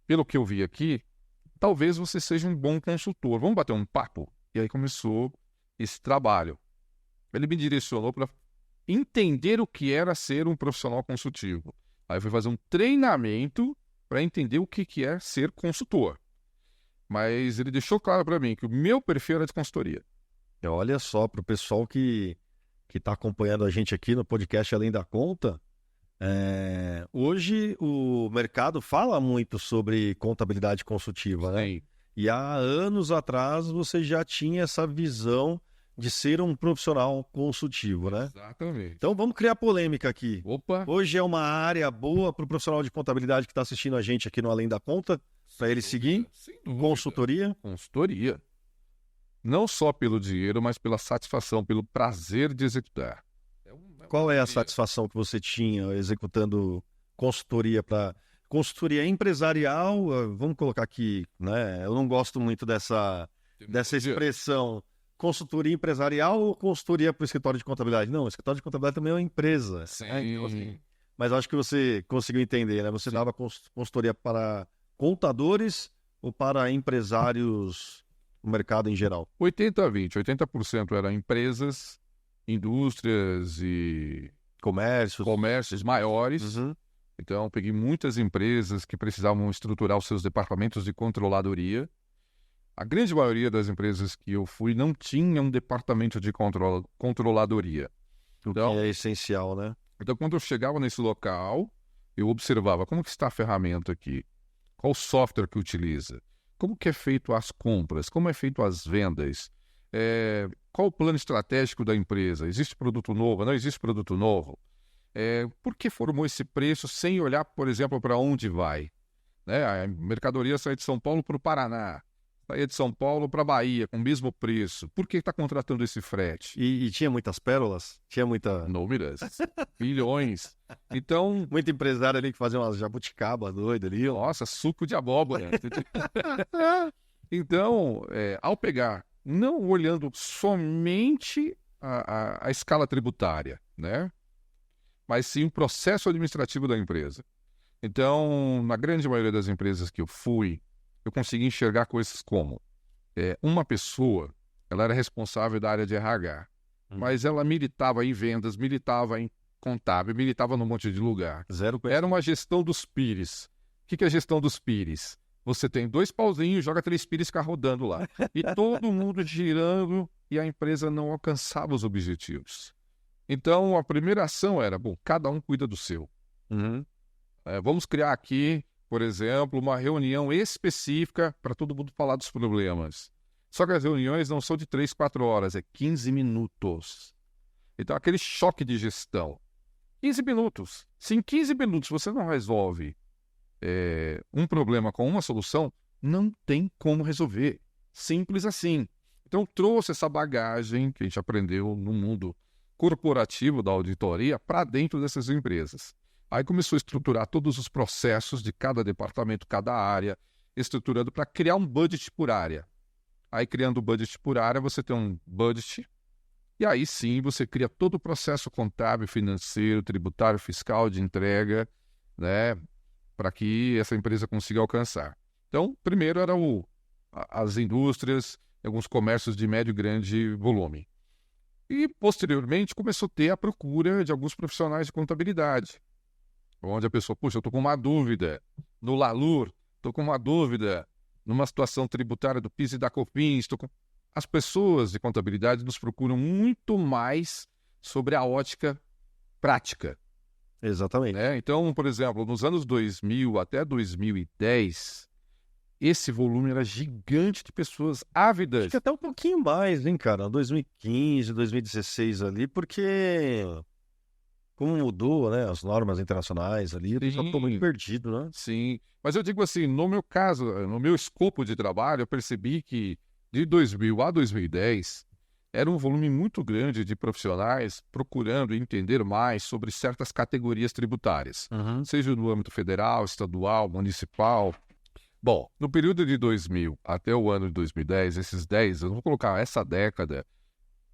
B: pelo que eu vi aqui, talvez você seja um bom consultor. Vamos bater um papo? E aí começou esse trabalho. Ele me direcionou para entender o que era ser um profissional consultivo. Aí eu fui fazer um treinamento para entender o que é ser consultor. Mas ele deixou claro para mim que o meu perfil era de consultoria.
A: Olha só, para o pessoal que está acompanhando a gente aqui no podcast Além da Conta, hoje o mercado fala muito sobre contabilidade consultiva, né?
B: Sim.
A: E há anos atrás você já tinha essa visão de ser um profissional consultivo, né?
B: Exatamente.
A: Então vamos criar polêmica aqui.
B: Opa!
A: Hoje é uma área boa para o profissional de contabilidade que está assistindo a gente aqui no Além da Conta, para ele seguir?
B: Sem dúvida.
A: Consultoria?
B: Consultoria. Não só pelo dinheiro, mas pela satisfação, pelo prazer de executar.
A: Qual é a satisfação que você tinha executando consultoria para consultoria empresarial? Vamos colocar aqui, né? Eu não gosto muito dessa expressão. Consultoria empresarial ou consultoria para o escritório de contabilidade? Não, o escritório de contabilidade também é uma empresa.
B: Sim.
A: Então, assim, mas acho que você conseguiu entender, né? Você dava consultoria para contadores ou para empresários no mercado em geral?
B: 80-20. 80% eram empresas, indústrias e comércios maiores.
A: Uhum.
B: Então, eu peguei muitas empresas que precisavam estruturar os seus departamentos de controladoria. A grande maioria das empresas que eu fui não tinha um departamento de controladoria.
A: Então, que é essencial, né?
B: Então, quando eu chegava nesse local, eu observava como que está a ferramenta aqui, qual o software que utiliza, como que é feito as compras, como é feito as vendas, qual o plano estratégico da empresa, existe produto novo, não existe produto novo, por que formou esse preço sem olhar, por exemplo, para onde vai? Né? A mercadoria sai de São Paulo para o Paraná, saía de São Paulo para a Bahia com o mesmo preço. Por que está contratando esse frete?
A: E tinha muitas pérolas? Tinha muita...
B: Inúmeras. Bilhões. Então...
A: Muito empresário ali que fazia umas jabuticaba doido ali.
B: Nossa, suco de abóbora. Então, ao pegar, não olhando somente a escala tributária, né? Mas sim o processo administrativo da empresa. Então, na grande maioria das empresas que eu fui, eu consegui enxergar coisas como uma pessoa, ela era responsável da área de RH, mas ela militava em vendas, militava em contábil, militava num monte de lugar. Era uma gestão dos pires. O que é a gestão dos pires? Você tem 2 pauzinhos, joga 3 pires e fica rodando lá. E todo mundo girando e a empresa não alcançava os objetivos. Então, a primeira ação era, bom, cada um cuida do seu.
A: Uhum.
B: Vamos criar aqui por exemplo, uma reunião específica para todo mundo falar dos problemas. Só que as reuniões não são de 3, 4 horas, é 15 minutos. Então, aquele choque de gestão. 15 minutos. Se em 15 minutos você não resolve um problema com uma solução, não tem como resolver. Simples assim. Então, trouxe essa bagagem que a gente aprendeu no mundo corporativo da auditoria para dentro dessas empresas. Aí começou a estruturar todos os processos de cada departamento, cada área, estruturando para criar um budget por área. Aí, criando o budget por área, você tem um budget, e aí sim você cria todo o processo contábil, financeiro, tributário, fiscal, de entrega, né, para que essa empresa consiga alcançar. Então, primeiro eram as indústrias, alguns comércios de médio e grande volume. E, posteriormente, começou a ter a procura de alguns profissionais de contabilidade, onde a pessoa, puxa, eu estou com uma dúvida no LALUR, estou com uma dúvida numa situação tributária do PIS e da COFINS. As pessoas de contabilidade nos procuram muito mais sobre a ótica prática.
A: Exatamente.
B: Né? Então, por exemplo, nos anos 2000 até 2010, esse volume era gigante de pessoas ávidas.
A: Acho que até um pouquinho mais, hein, cara? 2015, 2016 ali, porque como mudou, né, as normas internacionais ali, o pessoal ficou muito perdido, né?
B: Sim, mas eu digo assim, no meu caso, no meu escopo de trabalho, eu percebi que de 2000 a 2010 era um volume muito grande de profissionais procurando entender mais sobre certas categorias tributárias, seja no âmbito federal, estadual, municipal. Bom, no período de 2000 até o ano de 2010, esses 10, eu vou colocar essa década,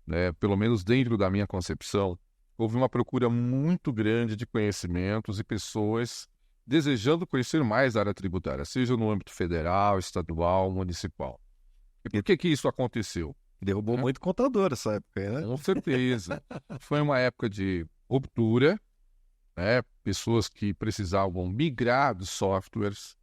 B: né, pelo menos dentro da minha concepção, houve uma procura muito grande de conhecimentos e pessoas desejando conhecer mais a área tributária, seja no âmbito federal, estadual, municipal. E por que isso aconteceu?
A: Derrubou muito contador essa época, né?
B: Com certeza. Foi uma época de ruptura, né? Pessoas que precisavam migrar dos softwares.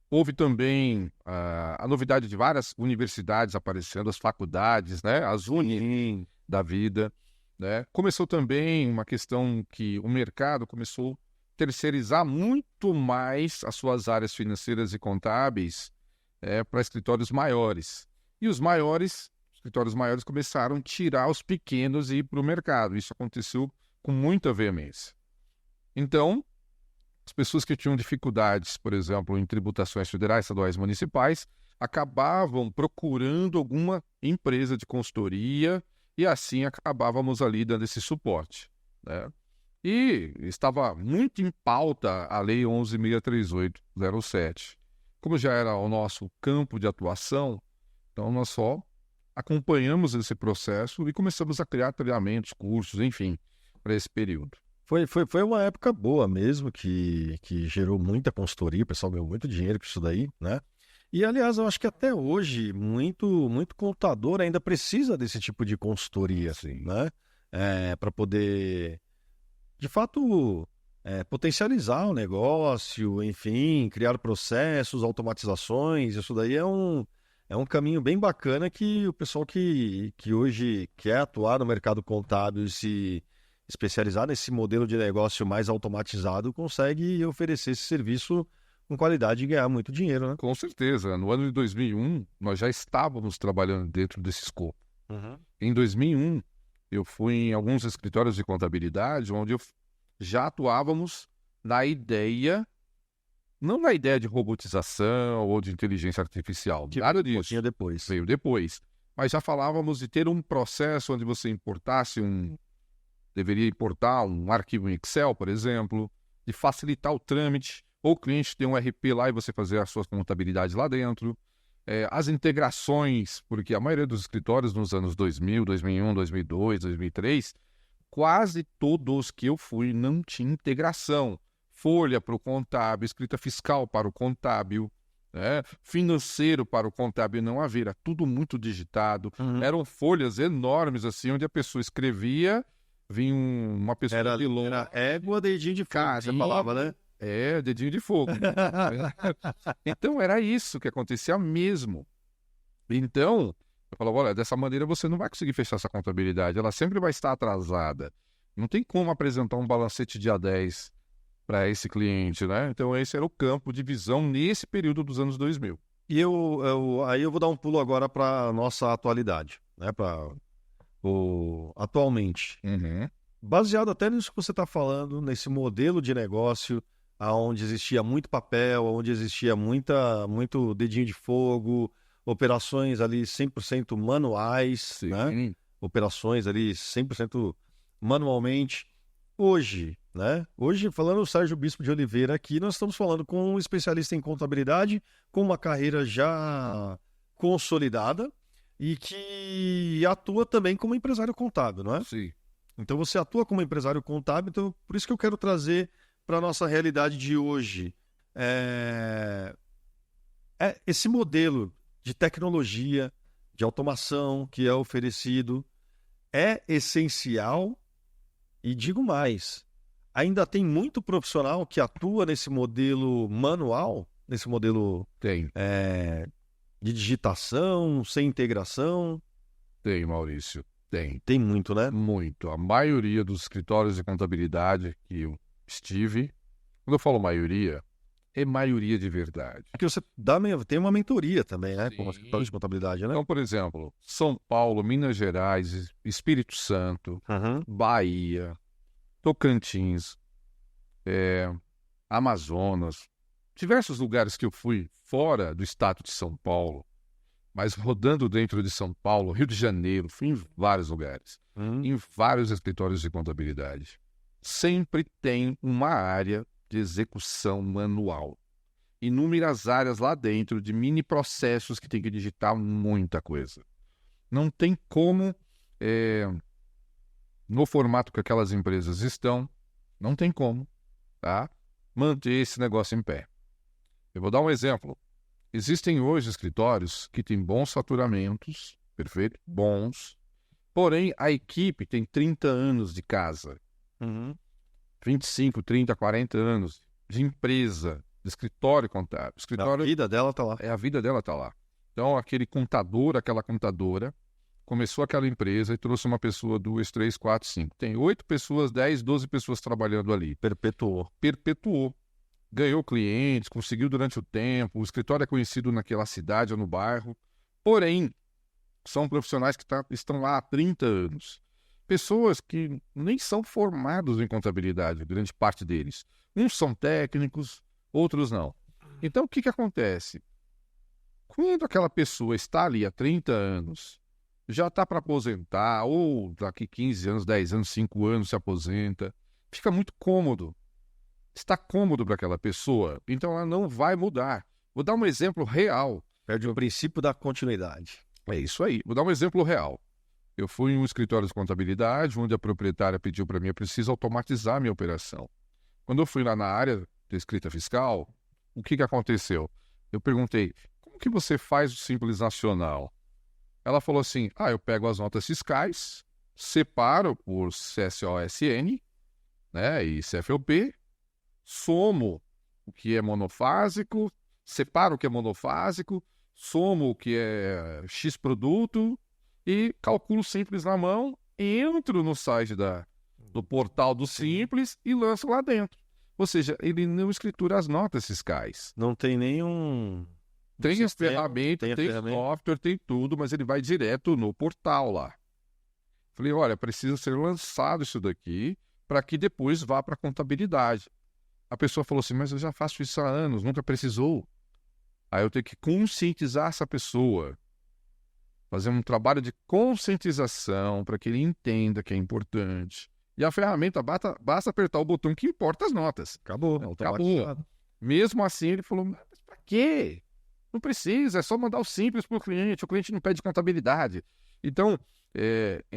B: Houve também a novidade de várias universidades aparecendo, as faculdades, né? As uni da vida. Né? Começou também uma questão que o mercado começou a terceirizar muito mais as suas áreas financeiras e contábeis para escritórios maiores. E os escritórios maiores começaram a tirar os pequenos e ir para o mercado. Isso aconteceu com muita veemência. Então, as pessoas que tinham dificuldades, por exemplo, em tributações federais, estaduais e municipais, acabavam procurando alguma empresa de consultoria e assim acabávamos ali dando esse suporte. Né? E estava muito em pauta a Lei 11.638/07. Como já era o nosso campo de atuação, então nós só acompanhamos esse processo e começamos a criar treinamentos, cursos, enfim, para esse período.
A: Foi uma época boa mesmo, que gerou muita consultoria, o pessoal ganhou muito dinheiro com isso daí, né? E, aliás, eu acho que até hoje muito contador ainda precisa desse tipo de consultoria, assim, né? Para poder, de fato, potencializar o negócio, enfim, criar processos, automatizações. Isso daí é um caminho bem bacana que o pessoal que hoje quer atuar no mercado contábil e se especializar nesse modelo de negócio mais automatizado consegue oferecer esse serviço com qualidade e ganhar muito dinheiro, né?
B: Com certeza. No ano de 2001, nós já estávamos trabalhando dentro desse escopo. Em 2001, eu fui em alguns escritórios de contabilidade onde já atuávamos na ideia, não na ideia de robotização ou de inteligência artificial, nada disso.
A: Um pouquinho depois.
B: Veio depois. Mas já falávamos de ter um processo onde você deveria importar um arquivo em Excel, por exemplo, de facilitar o trâmite. Ou o cliente tem um RP lá e você fazer a sua contabilidade lá dentro. As integrações, porque a maioria dos escritórios nos anos 2000, 2001, 2002, 2003, quase todos que eu fui não tinha integração. Folha para o contábil, escrita fiscal para o contábil, né? Financeiro para o contábil não haver. Era tudo muito digitado. Eram folhas enormes, assim, onde a pessoa escrevia, vinha uma pessoa de longe.
A: Era égua, dedinho de fogo, você falava, né?
B: Dedinho de fogo. Então, era isso que acontecia mesmo. Então, eu falava, olha, dessa maneira você não vai conseguir fechar essa contabilidade. Ela sempre vai estar atrasada. Não tem como apresentar um balancete dia 10 para esse cliente, né? Então esse era o campo de visão nesse período dos anos 2000.
A: E aí eu vou dar um pulo agora para nossa atualidade, né? Para o atualmente.
B: Uhum.
A: Baseado até nisso que você está falando, nesse modelo de negócio, onde existia muito papel, onde existia muito dedinho de fogo, operações ali 100% manuais,
B: Sim.
A: né? Operações ali 100% manualmente. Hoje, né? Hoje, falando o Sérgio Bispo de Oliveira aqui, nós estamos falando com um especialista em contabilidade, com uma carreira já consolidada e que atua também como empresário contábil, não é?
B: Sim.
A: Então você atua como empresário contábil, então por isso que eu quero trazer para a nossa realidade de hoje esse modelo de tecnologia, de automação que é oferecido, é essencial e digo mais, ainda tem muito profissional que atua nesse modelo manual, nesse modelo
B: Tem,
A: de digitação, sem integração.
B: tem, Maurício, tem.
A: Tem muito, né?
B: Muito. A maioria dos escritórios de contabilidade que eu estive, quando eu falo maioria, é maioria de verdade.
A: Porque você tem uma mentoria também, né?
B: Sim.
A: Com os escritórios de contabilidade, né?
B: Então, por exemplo, São Paulo, Minas Gerais, Espírito Santo,
A: Uhum.
B: Bahia, Tocantins, Amazonas, diversos lugares que eu fui fora do estado de São Paulo, mas rodando dentro de São Paulo, Rio de Janeiro, fui em vários lugares, em vários escritórios de contabilidade. Sempre tem uma área de execução manual. Inúmeras áreas lá dentro de mini processos que tem que digitar muita coisa. Não tem como, no formato que aquelas empresas estão, não tem como, tá, manter esse negócio em pé. Eu vou dar um exemplo. Existem hoje escritórios que têm bons faturamentos, perfeito? Bons. Porém, a equipe tem 30 anos de casa. 25, 30, 40 anos de empresa, de escritório contábil. Escritório,
A: A vida dela tá lá.
B: a vida dela está lá. Então, aquele contador, aquela contadora, começou aquela empresa e trouxe uma pessoa, 2, 3, 4, 5. Tem 8 pessoas, 10, 12 pessoas trabalhando ali.
A: Perpetuou.
B: Perpetuou. Ganhou clientes, conseguiu durante o tempo, o escritório é conhecido naquela cidade ou no bairro. Porém, são profissionais que estão lá há 30 anos. Pessoas que nem são formados em contabilidade, grande parte deles. Uns são técnicos, outros não. Então, o que acontece? Quando aquela pessoa está ali há 30 anos, já está para aposentar, ou daqui 15 anos, 10 anos, 5 anos se aposenta, fica muito cômodo. Está cômodo para aquela pessoa, então ela não vai mudar. Vou dar um exemplo real.
A: Perde o princípio da continuidade.
B: É isso aí. Vou dar um exemplo real. Eu fui em um escritório de contabilidade, onde a proprietária pediu para mim, eu preciso automatizar a minha operação. Quando eu fui lá na área de escrita fiscal, o que aconteceu? Eu perguntei, como que você faz o Simples Nacional? Ela falou assim, eu pego as notas fiscais, separo por CSOSN, né, e CFOP, somo o que é monofásico, separo o que é monofásico, somo o que é X produto e calculo Simples na mão, entro no site do portal do Simples e lanço lá dentro. Ou seja, ele não escritura as notas fiscais.
A: Não tem nenhum...
B: Tem a ferramenta, tem software, tem tudo, mas ele vai direto no portal lá. Falei, olha, precisa ser lançado isso daqui para que depois vá para a contabilidade. A pessoa falou assim, mas eu já faço isso há anos, nunca precisou. Aí eu tenho que conscientizar essa pessoa. Fazer um trabalho de conscientização para que ele entenda que é importante. E a ferramenta, basta apertar o botão que importa as notas.
A: Acabou.
B: Acabou. Mesmo assim, ele falou, mas para quê? Não precisa, é só mandar o Simples para o cliente não pede contabilidade. Então,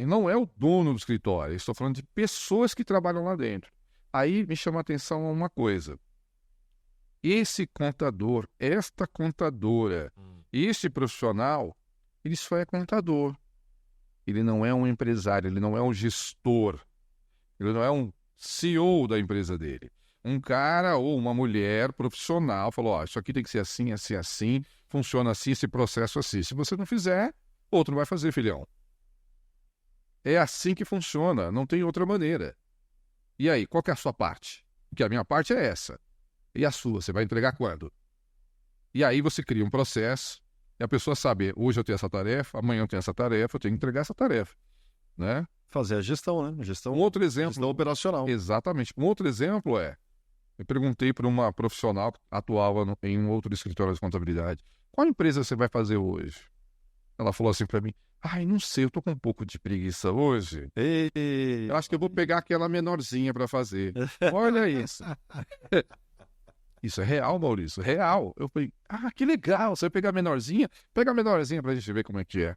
B: não é o dono do escritório, eu estou falando de pessoas que trabalham lá dentro. Aí me chama a atenção uma coisa. Esse contador, esta contadora, este profissional, ele só é contador. Ele não é um empresário, ele não é um gestor, ele não é um CEO da empresa dele. Um cara ou uma mulher profissional falou, isso aqui tem que ser assim, assim, assim, funciona assim, esse processo assim. Se você não fizer, outro vai fazer, filhão. É assim que funciona, não tem outra maneira. E aí, qual que é a sua parte? Porque a minha parte é essa. E a sua? Você vai entregar quando? E aí você cria um processo e a pessoa sabe, hoje eu tenho essa tarefa, amanhã eu tenho essa tarefa, eu tenho que entregar essa tarefa, né?
A: Fazer a gestão, né? Gestão,
B: Um outro exemplo...
A: gestão operacional.
B: Exatamente. Um outro exemplo eu perguntei para uma profissional que atuava em um outro escritório de contabilidade, qual empresa você vai fazer hoje? Ela falou assim para mim, ai, não sei, eu tô com um pouco de preguiça hoje. Eu acho que eu vou pegar aquela menorzinha para fazer. Olha isso. Isso é real, Maurício, real. Eu falei, que legal, você vai pegar a menorzinha? Pega a menorzinha pra gente ver como é que é.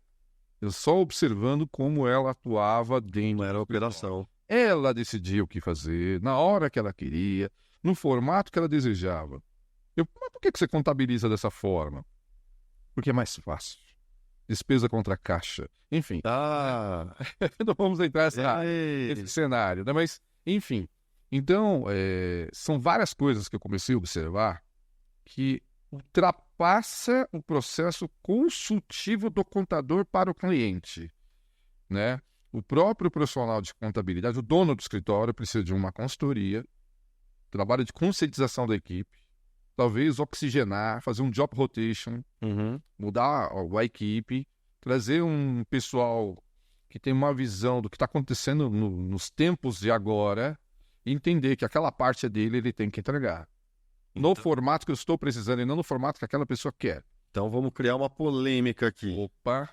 B: Eu só observando como ela atuava dentro.
A: Não era operação.
B: Ela decidia o que fazer, na hora que ela queria, no formato que ela desejava. Mas por que você contabiliza dessa forma? Porque é mais fácil. Despesa contra caixa. Enfim. Não vamos entrar nesse cenário, né? Mas, enfim. Então, são várias coisas que eu comecei a observar que ultrapassa o processo consultivo do contador para o cliente, né? O próprio profissional de contabilidade, o dono do escritório, precisa de uma consultoria, trabalho de conscientização da equipe, talvez oxigenar, fazer um job rotation, mudar a equipe, trazer um pessoal que tem uma visão do que está acontecendo nos tempos de agora, e entender que aquela parte dele ele tem que entregar. No formato que eu estou precisando e não no formato que aquela pessoa quer.
A: Então vamos criar uma polêmica aqui.
B: Opa!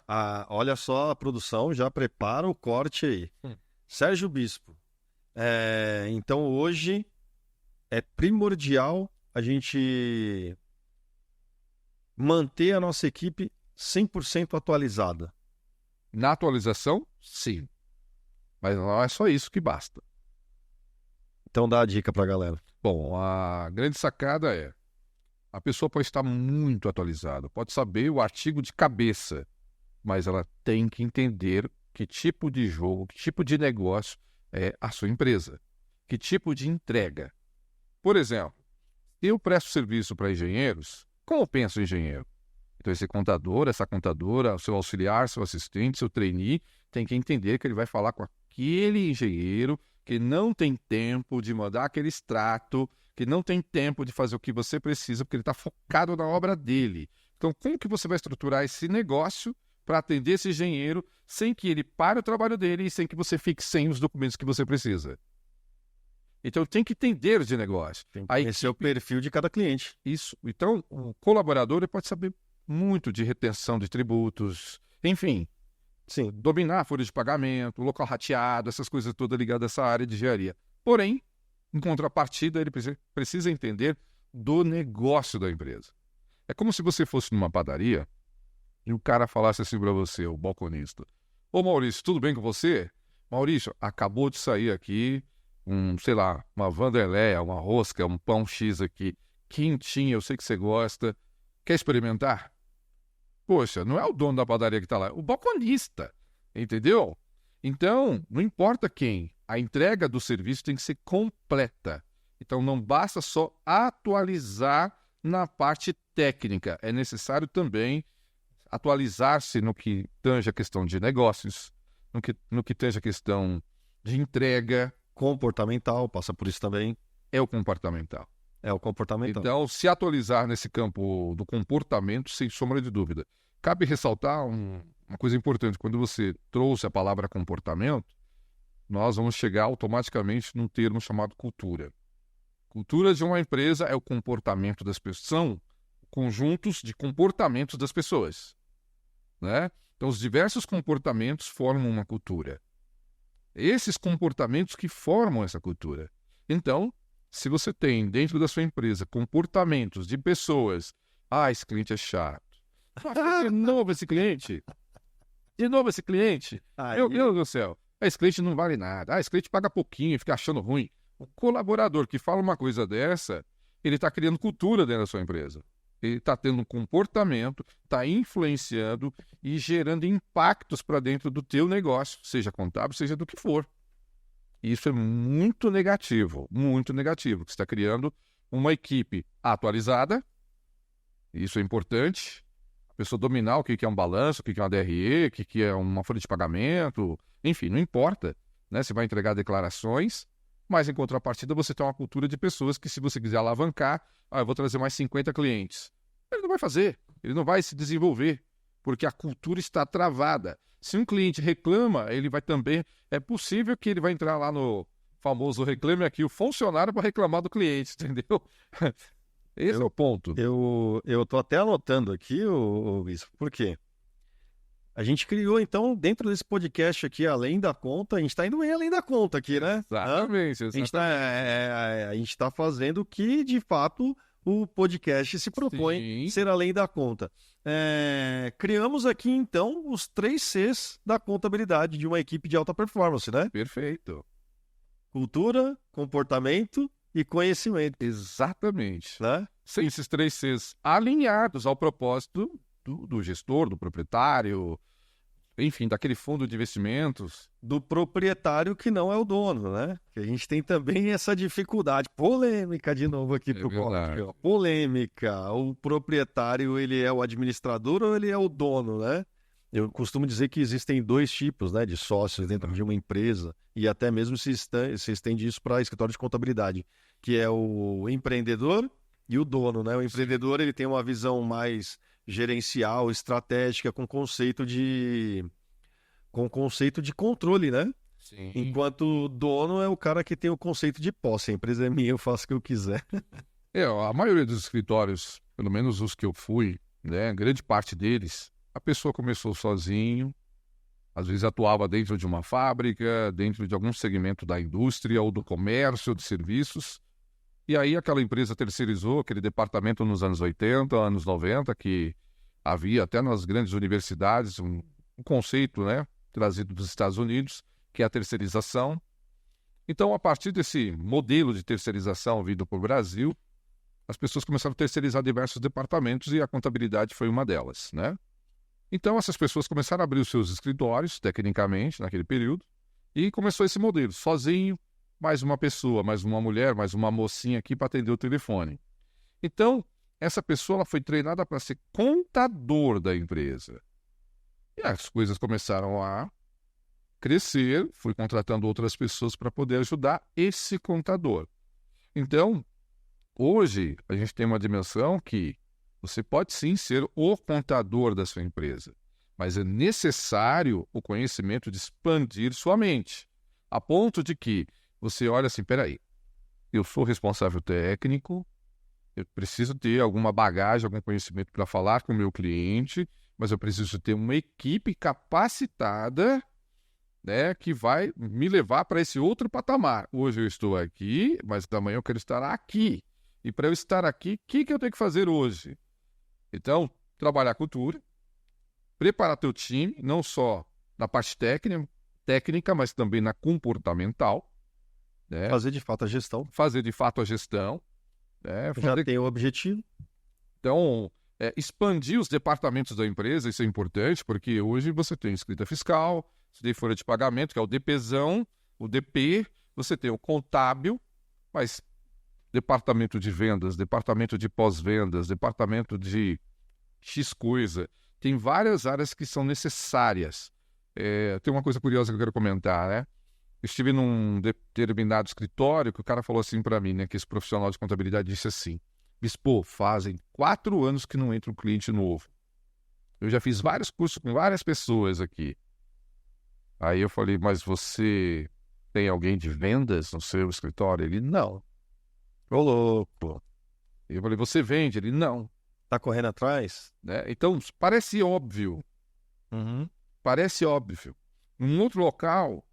A: Olha só, a produção já prepara o corte aí. Sérgio Bispo. Então hoje é primordial a gente manter a nossa equipe 100% atualizada.
B: Na atualização, sim. Mas não é só isso que basta.
A: Então dá a dica pra galera.
B: Bom, a grande sacada a pessoa pode estar muito atualizada, pode saber o artigo de cabeça, mas ela tem que entender que tipo de jogo, que tipo de negócio é a sua empresa, que tipo de entrega. Por exemplo, eu presto serviço para engenheiros, como pensa o engenheiro? Então esse contador, essa contadora, o seu auxiliar, seu assistente, seu trainee, tem que entender que ele vai falar com aquele engenheiro que não tem tempo de mandar aquele extrato, que não tem tempo de fazer o que você precisa, porque ele está focado na obra dele. Então, como que você vai estruturar esse negócio para atender esse engenheiro sem que ele pare o trabalho dele e sem que você fique sem os documentos que você precisa? Então, tem que entender de negócio.
A: Tem que conhecer o perfil de cada cliente.
B: Isso. Então, o colaborador ele pode saber muito de retenção de tributos, enfim. Sim, dominar a folha de pagamento, local rateado, essas coisas todas ligadas a essa área de engenharia. Porém, em contrapartida, ele precisa entender do negócio da empresa. É como se você fosse numa padaria e o cara falasse assim para você, o balconista. Ô Maurício, tudo bem com você? Maurício, acabou de sair aqui uma Vanderleia, uma rosca, um pão X aqui, quentinho, eu sei que você gosta. Quer experimentar? Poxa, não é o dono da padaria que está lá, é o balconista, entendeu? Então, não importa quem, a entrega do serviço tem que ser completa. Então, não basta só atualizar na parte técnica, é necessário também atualizar-se no que tange a questão de negócios, no que tange a questão de entrega.
A: Comportamental, passa por isso também.
B: É o comportamental.
A: É o comportamental.
B: Então, se atualizar nesse campo do comportamento, sem sombra de dúvida. Cabe ressaltar uma coisa importante. Quando você trouxe a palavra comportamento, nós vamos chegar automaticamente num termo chamado cultura. Cultura de uma empresa é o comportamento das pessoas. São conjuntos de comportamentos das pessoas, né? Então, os diversos comportamentos formam uma cultura. Esses comportamentos que formam essa cultura. Então, se você tem dentro da sua empresa comportamentos de pessoas, esse cliente é chato. De novo esse cliente. De novo esse cliente. Meu Deus do céu. Esse cliente não vale nada. Esse cliente paga pouquinho e fica achando ruim. O colaborador que fala uma coisa dessa, ele está criando cultura dentro da sua empresa. Ele está tendo um comportamento, está influenciando e gerando impactos para dentro do teu negócio, seja contábil, seja do que for. Isso é muito negativo, muito negativo. Você está criando uma equipe atualizada, isso é importante. A pessoa dominar o que é um balanço, o que é uma DRE, o que é uma folha de pagamento, enfim, não importa, né? Você vai entregar declarações, Mas, em contrapartida, você tem uma cultura de pessoas que, se você quiser alavancar, eu vou trazer mais 50 clientes. Ele não vai fazer, ele não vai se desenvolver, porque a cultura está travada. Se um cliente reclama, ele vai também... É possível que ele vai entrar lá no famoso Reclame Aqui, o funcionário para reclamar do cliente, entendeu? Esse é o ponto.
A: Eu tô até anotando aqui, Bispo, por quê? A gente criou, então, dentro desse podcast aqui, Além da Conta, a gente está indo bem além da conta aqui, né?
B: Exatamente.
A: A gente tá fazendo o que, de fato, o podcast se propõe ser além da conta. Criamos aqui, então, os 3 Cs da contabilidade de uma equipe de alta performance, né?
B: Perfeito.
A: Cultura, comportamento e conhecimento.
B: Exatamente.
A: Né?
B: Sem esses 3 Cs alinhados ao propósito do gestor, do proprietário, enfim, daquele fundo de investimentos.
A: Do proprietário que não é o dono, né? Que a gente tem também essa dificuldade. Polêmica de novo aqui pro Bob. Polêmica. O proprietário, ele é o administrador ou ele é o dono, né? Eu costumo dizer que existem 2 tipos, né, de sócios dentro de uma empresa, e até mesmo se estende isso para escritório de contabilidade, que é o empreendedor e o dono, né? O empreendedor, ele tem uma visão mais gerencial, estratégica, com conceito de controle, né?
B: Sim.
A: Enquanto o dono é o cara que tem o conceito de posse. A empresa é minha, eu faço o que eu quiser.
B: A maioria dos escritórios, pelo menos os que eu fui, né, grande parte deles, a pessoa começou sozinho, às vezes atuava dentro de uma fábrica, dentro de algum segmento da indústria ou do comércio, de serviços, e aí aquela empresa terceirizou aquele departamento nos anos 80, anos 90, que havia até nas grandes universidades um conceito, né, trazido dos Estados Unidos, que é a terceirização. Então, a partir desse modelo de terceirização vindo para o Brasil, as pessoas começaram a terceirizar diversos departamentos e a contabilidade foi uma delas, né? Então, essas pessoas começaram a abrir os seus escritórios, tecnicamente, naquele período, e começou esse modelo, sozinho, mais uma pessoa, mais uma mulher, mais uma mocinha aqui para atender o telefone. Então, essa pessoa ela foi treinada para ser contador da empresa. E as coisas começaram a crescer, fui contratando outras pessoas para poder ajudar esse contador. Então, hoje, a gente tem uma dimensão que você pode sim ser o contador da sua empresa, mas é necessário o conhecimento de expandir sua mente, a ponto de que você olha assim, peraí, eu sou responsável técnico, eu preciso ter alguma bagagem, algum conhecimento para falar com o meu cliente, mas eu preciso ter uma equipe capacitada, né, que vai me levar para esse outro patamar. Hoje eu estou aqui, mas amanhã eu quero estar aqui. E para eu estar aqui, o que eu tenho que fazer hoje? Então, trabalhar a cultura, preparar teu time, não só na parte técnica, mas também na comportamental. Né?
A: Fazer de fato a gestão.
B: Fazer de fato a gestão. Né?
A: Já tem o objetivo.
B: Então, expandir os departamentos da empresa, isso é importante, porque hoje você tem escrita fiscal, você tem folha de pagamento, que é o DPzão, o DP, você tem o contábil, mas departamento de vendas, departamento de pós-vendas, departamento de X coisa. Tem várias áreas que são necessárias. Tem uma coisa curiosa que eu quero comentar, né? Eu estive num determinado escritório que o cara falou assim para mim, né? Que esse profissional de contabilidade disse assim, Bispo, fazem 4 anos que não entra um cliente novo. Eu já fiz vários cursos com várias pessoas aqui. Aí eu falei, mas você tem alguém de vendas no seu escritório? Ele, não.
A: Ô, louco.
B: Eu falei, você vende? Ele, não.
A: Tá correndo atrás?
B: Né? Então, parece óbvio. Parece óbvio. Num outro local,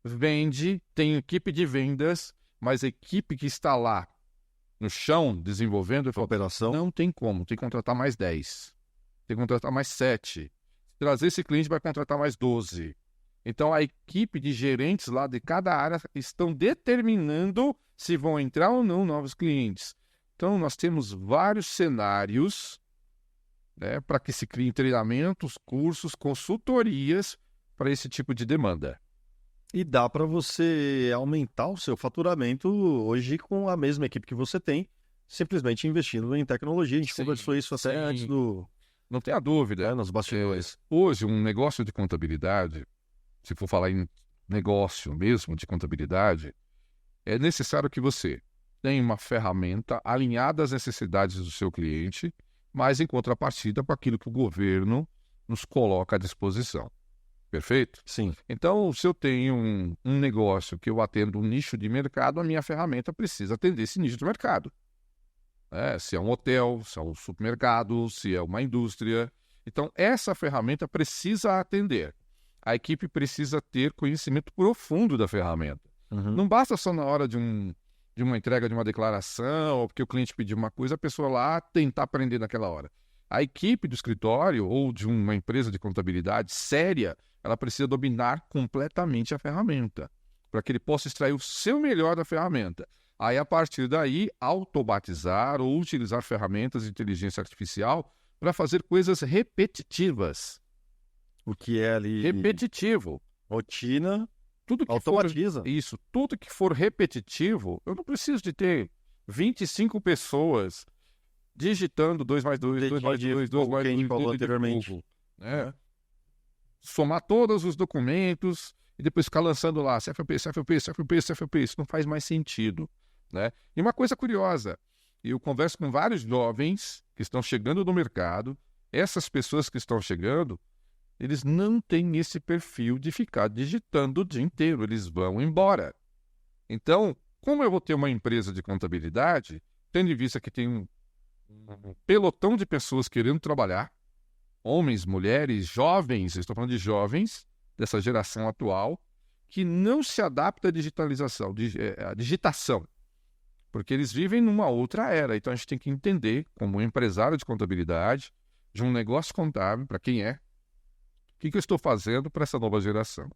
B: vende, tem equipe de vendas, mas a equipe que está lá no chão, desenvolvendo a
A: operação,
B: não tem como. Tem que contratar mais 10. Tem que contratar mais 7. Se trazer esse cliente, vai contratar mais 12. Então, a equipe de gerentes lá de cada área estão determinando se vão entrar ou não novos clientes. Então, nós temos vários cenários, né, para que se criem treinamentos, cursos, consultorias para esse tipo de demanda.
A: E dá para você aumentar o seu faturamento hoje com a mesma equipe que você tem, simplesmente investindo em tecnologia. A gente conversou isso até antes do...
B: Não tenha dúvida.
A: Nos bastidores.
B: Hoje, um negócio de contabilidade, se for falar em negócio mesmo de contabilidade, é necessário que você tenha uma ferramenta alinhada às necessidades do seu cliente, mas em contrapartida para aquilo que o governo nos coloca à disposição. Perfeito?
A: Sim.
B: Então, se eu tenho um negócio que eu atendo um nicho de mercado, a minha ferramenta precisa atender esse nicho de mercado. Se é um hotel, se é um supermercado, se é uma indústria. Então, essa ferramenta precisa atender. A equipe precisa ter conhecimento profundo da ferramenta. Não basta só na hora de uma entrega de uma declaração, ou porque o cliente pediu uma coisa, a pessoa lá tentar aprender naquela hora. A equipe do escritório ou de uma empresa de contabilidade séria, ela precisa dominar completamente a ferramenta, para que ele possa extrair o seu melhor da ferramenta. Aí, a partir daí, automatizar ou utilizar ferramentas de inteligência artificial para fazer coisas repetitivas.
A: O que é ali...
B: Repetitivo.
A: Rotina,
B: Tudo que
A: automatiza.
B: Isso, tudo que for repetitivo, eu não preciso de ter 25 pessoas digitando 2 mais 2, 2 mais 2, 2 mais 2,
A: que a gente falou anteriormente.
B: Né? Somar todos os documentos e depois ficar lançando lá CFP, CFP, CFP, CFP. Isso não faz mais sentido. Né? E uma coisa curiosa, eu converso com vários jovens que estão chegando no mercado, essas pessoas que estão chegando, eles não têm esse perfil de ficar digitando o dia inteiro, eles vão embora. Então, como eu vou ter uma empresa de contabilidade, tendo em vista que tem um pelotão de pessoas querendo trabalhar, homens, mulheres, jovens, estou falando de jovens dessa geração atual, que não se adapta à digitalização, à digitação, porque eles vivem numa outra era. Então, a gente tem que entender, como empresário de contabilidade, de um negócio contábil, para quem é, o que eu estou fazendo para essa nova geração?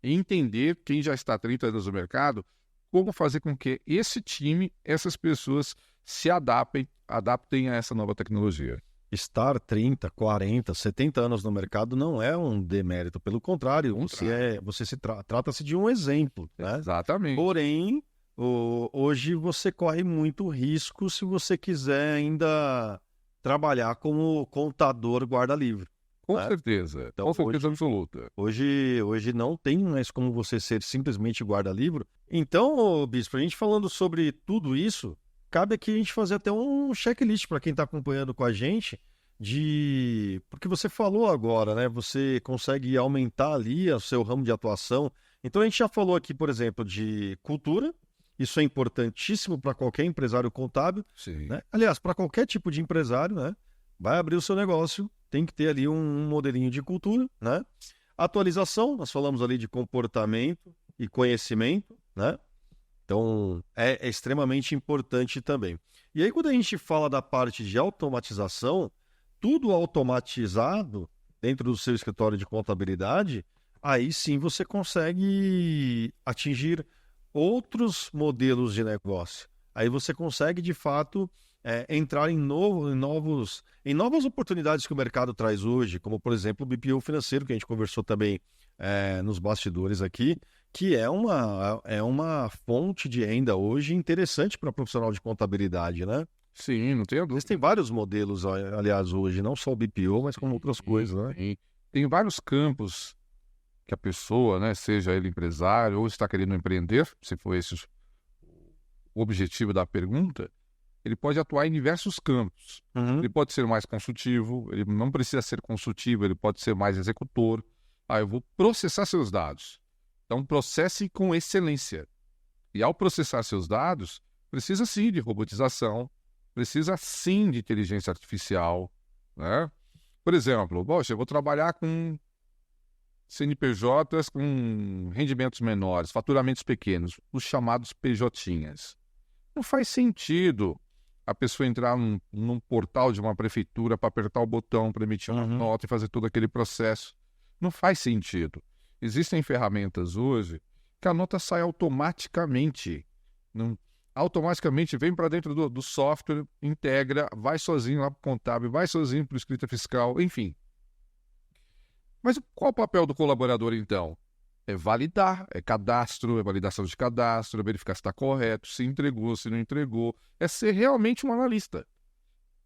B: E entender, quem já está há 30 anos no mercado, como fazer com que esse time, essas pessoas se adaptem a essa nova tecnologia.
A: Estar 30, 40, 70 anos no mercado não é um demérito, pelo contrário, trata-se de um exemplo. Né?
B: Exatamente.
A: Porém, hoje você corre muito risco se você quiser ainda trabalhar como contador guarda-livro.
B: Com certeza,
A: então,
B: com certeza absoluta.
A: Hoje não tem mais como você ser simplesmente guarda-livro. Então, Bispo, a gente falando sobre tudo isso, cabe aqui a gente fazer até um checklist para quem está acompanhando com a gente, porque você falou agora, né? Você consegue aumentar ali o seu ramo de atuação. Então, a gente já falou aqui, por exemplo, de cultura. Isso é importantíssimo para qualquer empresário contábil.
B: Sim.
A: Né? Aliás, para qualquer tipo de empresário, né? Vai abrir o seu negócio, tem que ter ali um modelinho de cultura, né? Atualização, nós falamos ali de comportamento e conhecimento, né? Então, é extremamente importante também. E aí, quando a gente fala da parte de automatização, tudo automatizado dentro do seu escritório de contabilidade, aí sim você consegue atingir outros modelos de negócio. Aí você consegue, de fato, entrar em novas oportunidades que o mercado traz hoje, como, por exemplo, o BPO financeiro, que a gente conversou também nos bastidores aqui, que é uma fonte de renda hoje interessante para profissional de contabilidade, né?
B: Sim, não tenho dúvida.
A: Existem vários modelos, aliás, hoje, não só o BPO, mas como outras coisas, né?
B: Sim. Tem vários campos que a pessoa, né, seja ele empresário ou está querendo empreender, se for esse o objetivo da pergunta, ele pode atuar em diversos campos. Ele pode ser mais consultivo, ele não precisa ser consultivo, ele pode ser mais executor. Eu vou processar seus dados. Então, processe com excelência. E ao processar seus dados, precisa sim de robotização, precisa sim de inteligência artificial. Né? Por exemplo, eu vou trabalhar com CNPJs com rendimentos menores, faturamentos pequenos, os chamados PJinhas. Não faz sentido a pessoa entrar num portal de uma prefeitura para apertar o botão para emitir uma nota e fazer todo aquele processo. Não faz sentido. Existem ferramentas hoje que a nota sai automaticamente. Automaticamente vem para dentro do software, integra, vai sozinho lá para o contábil, vai sozinho para o escrita fiscal, enfim. Mas qual o papel do colaborador, então? É validar, é cadastro, é validação de cadastro, é verificar se está correto, se entregou, se não entregou. É ser realmente um analista.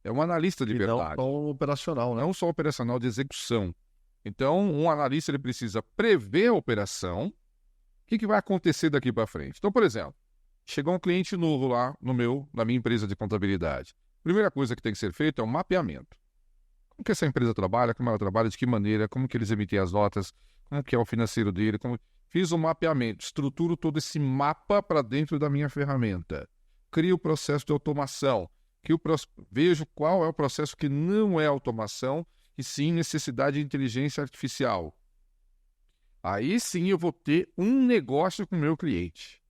B: É um analista de verdade.
A: Não só operacional, né?
B: Não só operacional de execução. Então, um analista ele precisa prever a operação, o que vai acontecer daqui para frente. Então, por exemplo, Chegou um cliente novo lá na minha empresa de contabilidade. Primeira coisa que tem que ser feita é um mapeamento. Como que essa empresa trabalha, como ela trabalha, de que maneira, como que eles emitem as notas, como que é o financeiro dele. Fiz um mapeamento, estruturo todo esse mapa para dentro da minha ferramenta. Crio o processo de automação. Vejo qual é o processo que não é automação e sim necessidade de inteligência artificial. Aí sim eu vou ter um negócio com o meu cliente.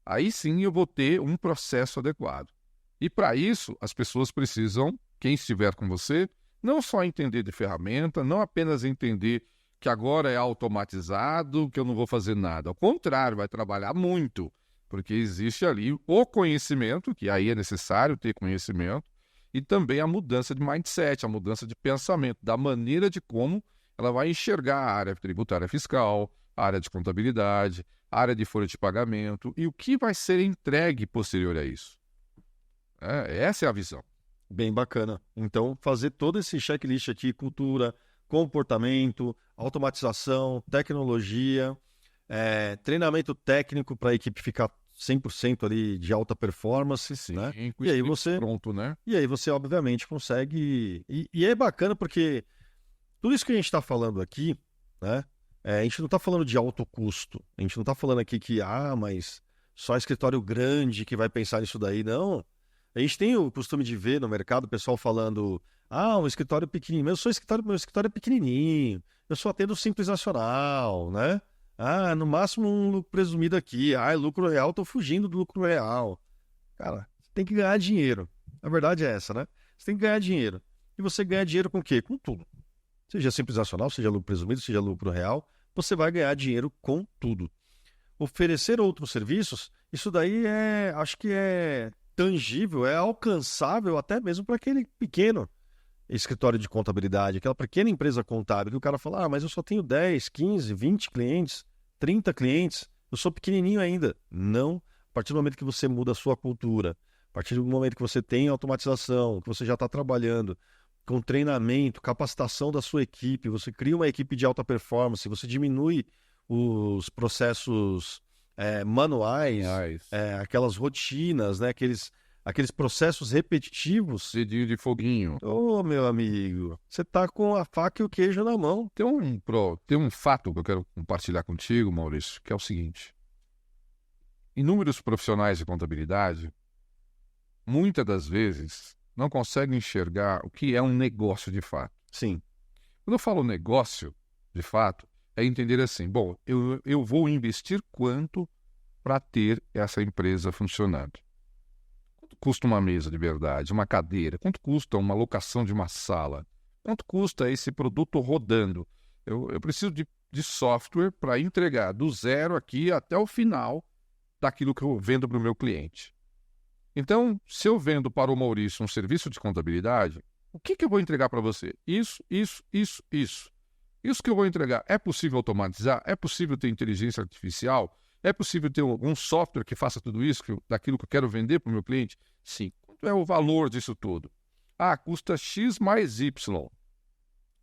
B: Aí sim eu vou ter um processo adequado. E para isso, as pessoas precisam, quem estiver com você, não só entender de ferramenta, não apenas entender que agora é automatizado, que eu não vou fazer nada. Ao contrário, vai trabalhar muito, porque existe ali o conhecimento, que aí é necessário ter conhecimento, e também a mudança de mindset, a mudança de pensamento, da maneira de como ela vai enxergar a área tributária fiscal, a área de contabilidade, a área de folha de pagamento e o que vai ser entregue posterior a isso. Essa é a visão.
A: Bem bacana. Então, fazer todo esse checklist aqui, cultura, comportamento, automatização, tecnologia, treinamento técnico para a equipe ficar 100% ali de alta performance,
B: Sim,
A: né?
B: com
A: E aí
B: isso
A: você,
B: pronto, né?
A: e aí você obviamente consegue. E é bacana porque tudo isso que a gente está falando aqui, né? A gente não está falando de alto custo. A gente não está falando aqui que, mas só escritório grande que vai pensar nisso daí. Não. A gente tem o costume de ver no mercado o pessoal falando, um escritório pequenininho. Meu escritório é pequenininho. Eu só atendo Simples Nacional, né? No máximo um lucro presumido aqui. Lucro real, tô fugindo do lucro real. Cara, você tem que ganhar dinheiro. A verdade é essa, né? Você tem que ganhar dinheiro. E você ganha dinheiro com o quê? Com tudo. Seja Simples Nacional, seja lucro presumido, seja lucro real, você vai ganhar dinheiro com tudo. Oferecer outros serviços, isso daí acho que é tangível, é alcançável até mesmo para aquele pequeno escritório de contabilidade, aquela pequena empresa contábil, que o cara fala, mas eu só tenho 10, 15, 20 clientes, 30 clientes, eu sou pequenininho ainda. Não, a partir do momento que você muda a sua cultura, a partir do momento que você tem automatização, que você já está trabalhando com treinamento, capacitação da sua equipe, você cria uma equipe de alta performance, você diminui os processos manuais, aquelas rotinas, né? Aqueles processos repetitivos.
B: Dedinho de foguinho.
A: Ô, meu amigo, você tá com a faca e o queijo na mão.
B: Tem um fato que eu quero compartilhar contigo, Maurício, que é o seguinte. Inúmeros profissionais de contabilidade, muitas das vezes, não conseguem enxergar o que é um negócio de fato.
A: Sim.
B: Quando eu falo negócio, de fato, é entender assim, bom, eu vou investir quanto para ter essa empresa funcionando? Quanto custa uma mesa de verdade, uma cadeira? Quanto custa uma locação de uma sala? Quanto custa esse produto rodando? Eu preciso de software para entregar do zero aqui até o final daquilo que eu vendo para o meu cliente. Então, se eu vendo para o Maurício um serviço de contabilidade, o que eu vou entregar para você? Isso. Isso que eu vou entregar é possível automatizar? É possível ter inteligência artificial? É possível ter algum software que faça tudo isso, daquilo que eu quero vender para o meu cliente? Sim. Quanto é o valor disso tudo? Custa X mais Y.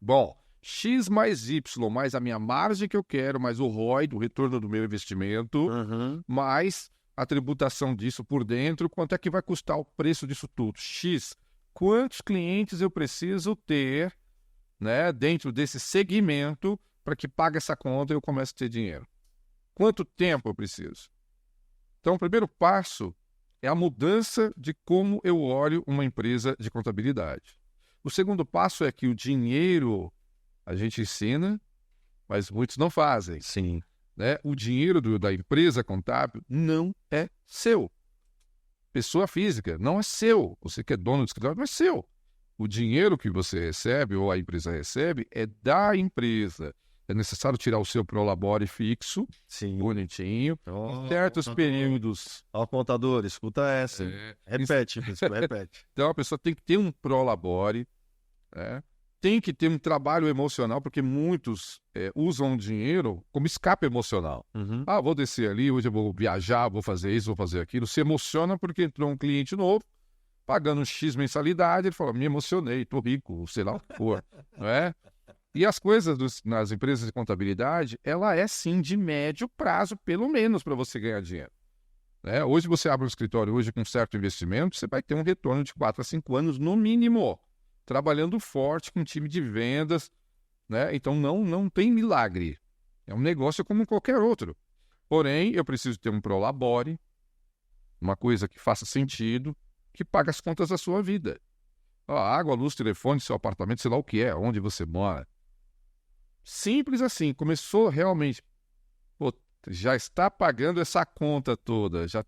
B: Bom, X mais Y, mais a minha margem que eu quero, mais o ROI, do retorno do meu investimento, mais a tributação disso por dentro, quanto é que vai custar o preço disso tudo? X. Quantos clientes eu preciso ter, né, dentro desse segmento para que pague essa conta e eu comece a ter dinheiro? Quanto tempo eu preciso? Então, o primeiro passo é a mudança de como eu olho uma empresa de contabilidade. O segundo passo é que o dinheiro a gente ensina, mas muitos não fazem.
A: Sim.
B: Né? O dinheiro da empresa contábil não é seu. Pessoa física, não é seu. Você que é dono do escritório, não é seu. O dinheiro que você recebe ou a empresa recebe é da empresa. É necessário tirar o seu prolabore fixo, bonitinho, em certos períodos.
A: Contador, escuta essa. Repete.
B: Então a pessoa tem que ter um prolabore, né? Tem que ter um trabalho emocional, porque muitos usam o dinheiro como escape emocional. Vou descer ali, hoje eu vou viajar, vou fazer isso, vou fazer aquilo. Se emociona porque entrou um cliente novo, pagando um X mensalidade, ele fala, me emocionei, tô rico, sei lá o que for. Não é? E as coisas nas empresas de contabilidade, ela é sim de médio prazo, pelo menos, para você ganhar dinheiro. né? Hoje você abre um escritório hoje com certo investimento, você vai ter um retorno de 4 a 5 anos no mínimo, trabalhando forte com um time de vendas, né? Então não tem milagre. É um negócio como qualquer outro. Porém, eu preciso ter um prolabore, uma coisa que faça sentido, que pague as contas da sua vida. Água, luz, telefone, seu apartamento, sei lá o que é, onde você mora. Simples assim. Começou realmente... Pô, já está pagando essa conta toda, já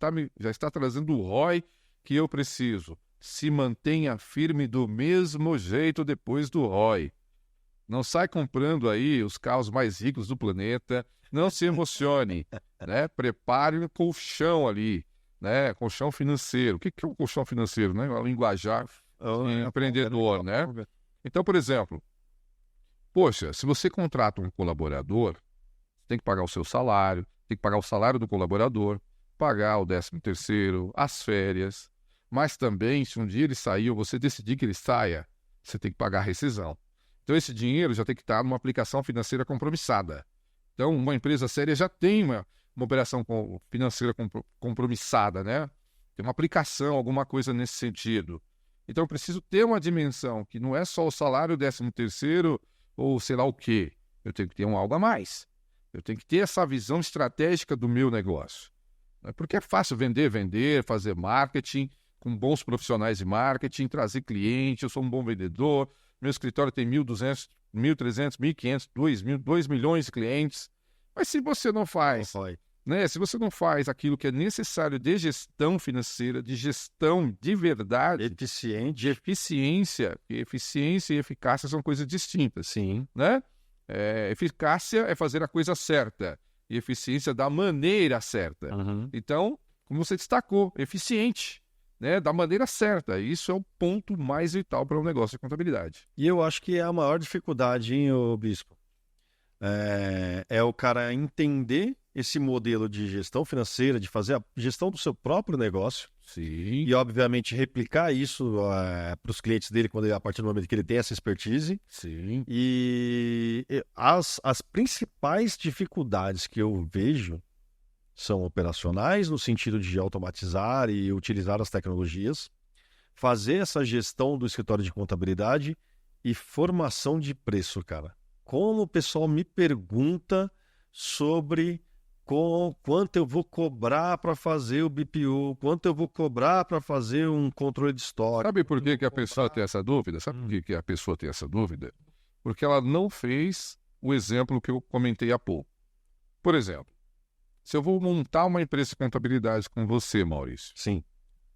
B: está trazendo o ROI que eu preciso. Se mantenha firme do mesmo jeito depois do ROI. Não sai comprando aí os carros mais ricos do planeta. Não se emocione, né? Prepare um colchão ali, né? Colchão financeiro. O que é um colchão financeiro, né? O linguajar empreendedor, né? Então, por exemplo, poxa, se você contrata um colaborador, tem que pagar o seu salário, tem que pagar o salário do colaborador, pagar o 13º, as férias, mas também, se um dia ele sair ou você decidir que ele saia, você tem que pagar a rescisão. Então, esse dinheiro já tem que estar numa aplicação financeira compromissada. Então, uma empresa séria já tem uma operação financeira compromissada, né? Tem uma aplicação, alguma coisa nesse sentido. Então, eu preciso ter uma dimensão que não é só o salário, 13º ou sei lá o quê. Eu tenho que ter algo a mais. Eu tenho que ter essa visão estratégica do meu negócio. Porque é fácil vender, fazer marketing, com bons profissionais de marketing, trazer cliente, eu sou um bom vendedor, meu escritório tem 1.200, 1.300, 1.500, 2.000, 2 milhões de clientes. Mas se você não faz, né, se você não faz aquilo que é necessário de gestão financeira, de gestão de verdade, de eficiência, e eficiência e eficácia são coisas distintas.
A: Sim.
B: Né? Eficácia é fazer a coisa certa e eficiência da maneira certa.
A: Uhum.
B: Então, como você destacou, eficiente, né, da maneira certa. Isso é o ponto mais vital para um negócio de contabilidade.
A: E eu acho que é a maior dificuldade, hein, ô Bispo? É o cara entender esse modelo de gestão financeira, de fazer a gestão do seu próprio negócio.
B: Sim.
A: E, obviamente, replicar isso para os clientes dele a partir do momento que ele tem essa expertise.
B: Sim.
A: E as principais dificuldades que eu vejo são operacionais, no sentido de automatizar e utilizar as tecnologias, fazer essa gestão do escritório de contabilidade e formação de preço, cara. Como o pessoal me pergunta sobre quanto eu vou cobrar para fazer o BPO, quanto eu vou cobrar para fazer um controle de estoque.
B: Sabe por que a pessoa tem essa dúvida? Sabe por que a pessoa tem essa dúvida? Porque ela não fez o exemplo que eu comentei há pouco. Por exemplo, se eu vou montar uma empresa de contabilidade com você, Maurício.
A: Sim.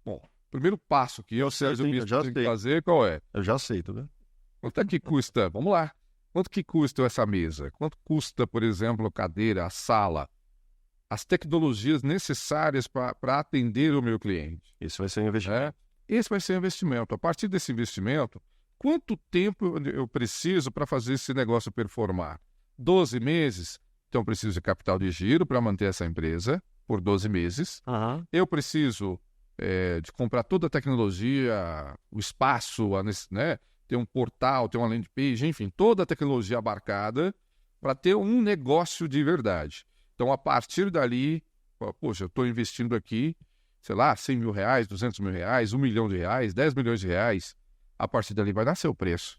B: Bom, o primeiro passo que eu tenho que fazer, qual é?
A: Eu já sei, tá vendo?
B: Quanto é que custa? Vamos lá. Quanto que custa essa mesa? Quanto custa, por exemplo, a cadeira, a sala? As tecnologias necessárias para atender o meu cliente.
A: Isso vai ser um investimento.
B: Esse vai ser um investimento. A partir desse investimento, quanto tempo eu preciso para fazer esse negócio performar? 12 meses? Então, eu preciso de capital de giro para manter essa empresa por 12 meses.
A: Uhum.
B: Eu preciso de comprar toda a tecnologia, o espaço, né? Ter um portal, ter uma landing page, enfim, toda a tecnologia abarcada para ter um negócio de verdade. Então, a partir dali, poxa, eu estou investindo aqui, sei lá, 100 mil reais, 200 mil reais, 1 milhão de reais, 10 milhões de reais. A partir dali vai nascer o preço.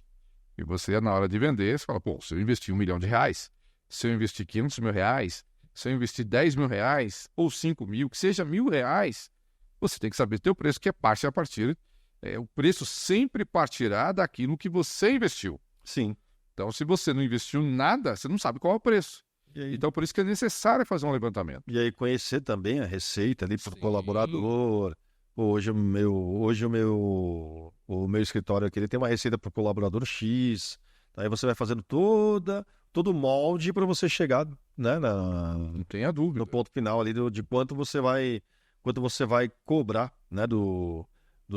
B: E você, na hora de vender, você fala, pô, se eu investir 1 milhão de reais, se eu investir 500 mil reais, se eu investir 10 mil reais ou 5 mil, que seja R$1.000, você tem que saber o teu preço, que é parte a partir... o preço sempre partirá daquilo que você investiu.
A: Sim.
B: Então, se você não investiu nada, você não sabe qual é o preço. Então, por isso que é necessário fazer um levantamento.
A: E aí, conhecer também a receita ali para o colaborador. Hoje o meu escritório aqui ele tem uma receita para o colaborador X. Aí você vai fazendo todo o molde para você chegar, né,
B: não tenha dúvida,
A: no ponto final ali de quanto você vai cobrar, né, do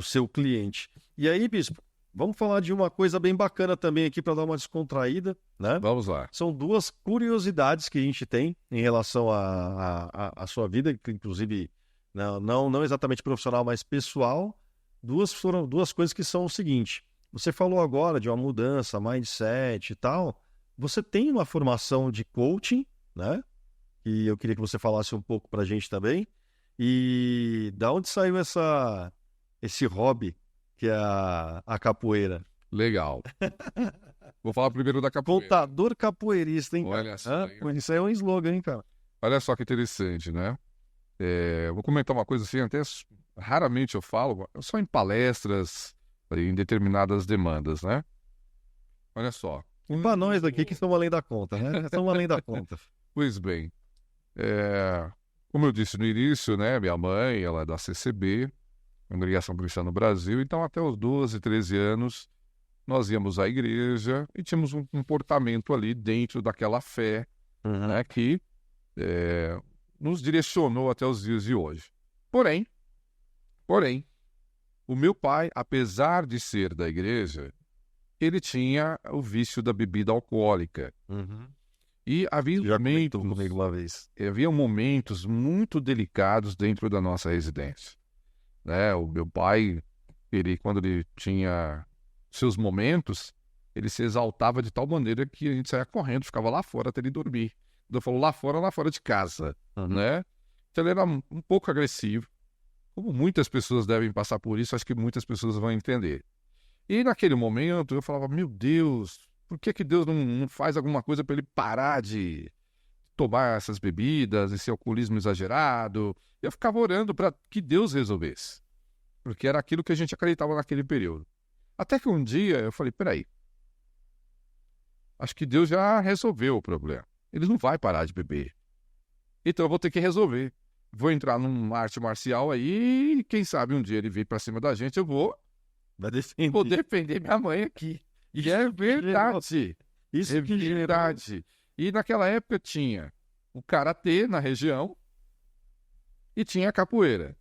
A: seu cliente. E aí, Bispo, vamos falar de uma coisa bem bacana também aqui para dar uma descontraída, né?
B: Vamos lá.
A: São duas curiosidades que a gente tem em relação à sua vida, que inclusive não exatamente profissional, mas pessoal. Foram duas coisas que são o seguinte. Você falou agora de uma mudança, mindset e tal. Você tem uma formação de coaching, né? E eu queria que você falasse um pouco para a gente também. E da onde saiu esse hobby que é a capoeira?
B: Legal. Vou falar primeiro da capoeira.
A: Contador capoeirista, hein, cara?
B: Olha só.
A: Isso aí é um slogan, hein, cara?
B: Olha só que interessante, né? Vou comentar uma coisa assim, até raramente eu falo, só em palestras, em determinadas demandas, né? Olha só.
A: Pra nós daqui que estamos além da conta, né? Estamos além da conta.
B: Pois bem, como eu disse no início, né? Minha mãe, ela é da CCB, Congregação Cristã no Brasil, então até os 12, 13 anos nós íamos à igreja e tínhamos um comportamento ali dentro daquela fé, né? Que nos direcionou até os dias de hoje. Porém, o meu pai, apesar de ser da igreja, ele tinha o vício da bebida alcoólica. E
A: Já comentou comigo uma vez.
B: Havia momentos muito delicados dentro da nossa residência. Né? O meu pai, quando ele tinha seus momentos, ele se exaltava de tal maneira que a gente saía correndo, ficava lá fora até ele dormir. Eu falo lá fora de casa, né? Então ele era um pouco agressivo, como muitas pessoas devem passar por isso, acho que muitas pessoas vão entender. E naquele momento eu falava, meu Deus, por que Deus não faz alguma coisa para ele parar de tomar essas bebidas, esse alcoolismo exagerado? Eu ficava orando para que Deus resolvesse, porque era aquilo que a gente acreditava naquele período. Até que um dia eu falei, peraí, acho que Deus já resolveu o problema. Ele não vai parar de beber. Então eu vou ter que resolver. Vou entrar numa arte marcial aí e quem sabe um dia ele vir pra cima da gente, eu vou defender minha mãe aqui. E é verdade.
A: Isso
B: é verdade. E naquela época tinha o karatê na região e tinha a capoeira.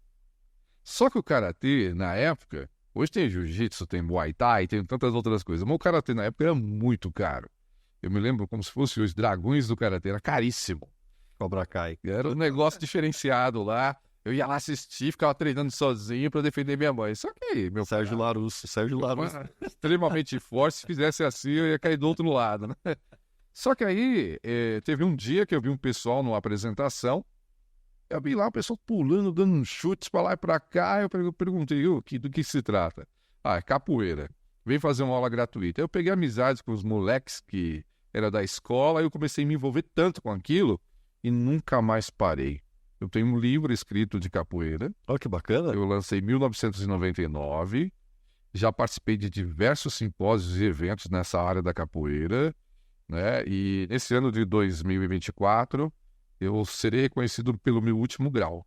B: Só que o karatê, na época, hoje tem jiu-jitsu, tem muay thai, tem tantas outras coisas, mas o karatê na época era muito caro. Eu me lembro como se fosse os dragões do karatê, era caríssimo.
A: Cobra Kai.
B: Era um negócio diferenciado lá. Eu ia lá assistir, ficava treinando sozinho para defender minha mãe. Só que meu
A: Sérgio Larusso,
B: extremamente forte, se fizesse assim, eu ia cair do outro lado, né? Só que aí, teve um dia que eu vi um pessoal numa apresentação, eu vi lá o pessoal pulando, dando chutes para lá e para cá, eu perguntei, do que se trata? É capoeira. Vem fazer uma aula gratuita. Eu peguei amizades com os moleques que era da escola, aí eu comecei a me envolver tanto com aquilo e nunca mais parei. Eu tenho um livro escrito de capoeira.
A: Olha que bacana.
B: Eu lancei em 1999. Já participei de diversos simpósios e eventos nessa área da capoeira, né? E nesse ano de 2024, eu serei reconhecido pelo meu último grau.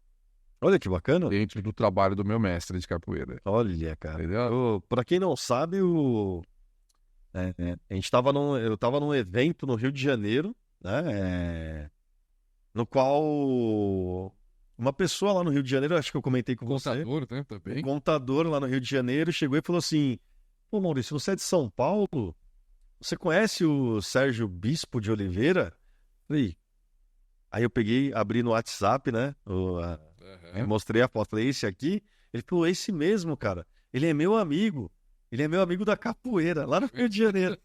A: Olha que bacana.
B: Dentro do trabalho do meu mestre de capoeira.
A: Olha, cara.
B: Entendeu?
A: Pra quem não sabe, a gente eu tava num evento no Rio de Janeiro, né? No qual uma pessoa lá no Rio de Janeiro, acho que eu comentei com você.
B: Contador, né? Também.
A: Um contador lá no Rio de Janeiro chegou e falou assim: pô, Maurício, você é de São Paulo? Você conhece o Sérgio Bispo de Oliveira? Falei. Aí eu peguei, abri no WhatsApp, né? Mostrei a foto, falei, esse aqui? Ele falou, esse mesmo, cara. Ele é meu amigo. Ele é meu amigo da capoeira, lá no Rio de Janeiro.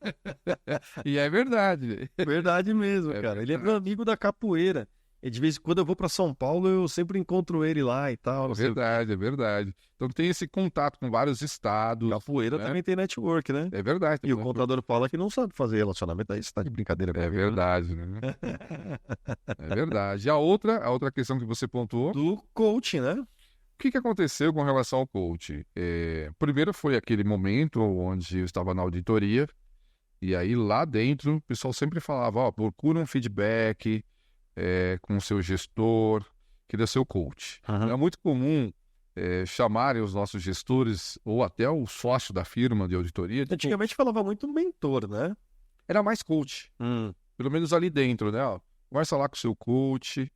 B: E é verdade.
A: Verdade mesmo, cara.
B: Verdade.
A: Ele é meu amigo da capoeira. E de vez em quando eu vou para São Paulo, eu sempre encontro ele lá e tal.
B: É verdade. Então tem esse contato com vários estados.
A: Capoeira também tem network, né?
B: É verdade.
A: E o contador fala que não sabe fazer relacionamento, aí você tá de brincadeira comigo.
B: É verdade, né? É verdade. E a outra questão que você pontuou?
A: Do coaching, né?
B: O que aconteceu com relação ao coaching? Primeiro foi aquele momento onde eu estava na auditoria, e aí lá dentro o pessoal sempre falava, procura um feedback com o seu gestor, que é o seu coach. É muito comum chamarem os nossos gestores, ou até o sócio da firma de auditoria.
A: Antigamente falava muito mentor, né?
B: Era mais coach, pelo menos ali dentro, né? Conversa lá com o seu coach,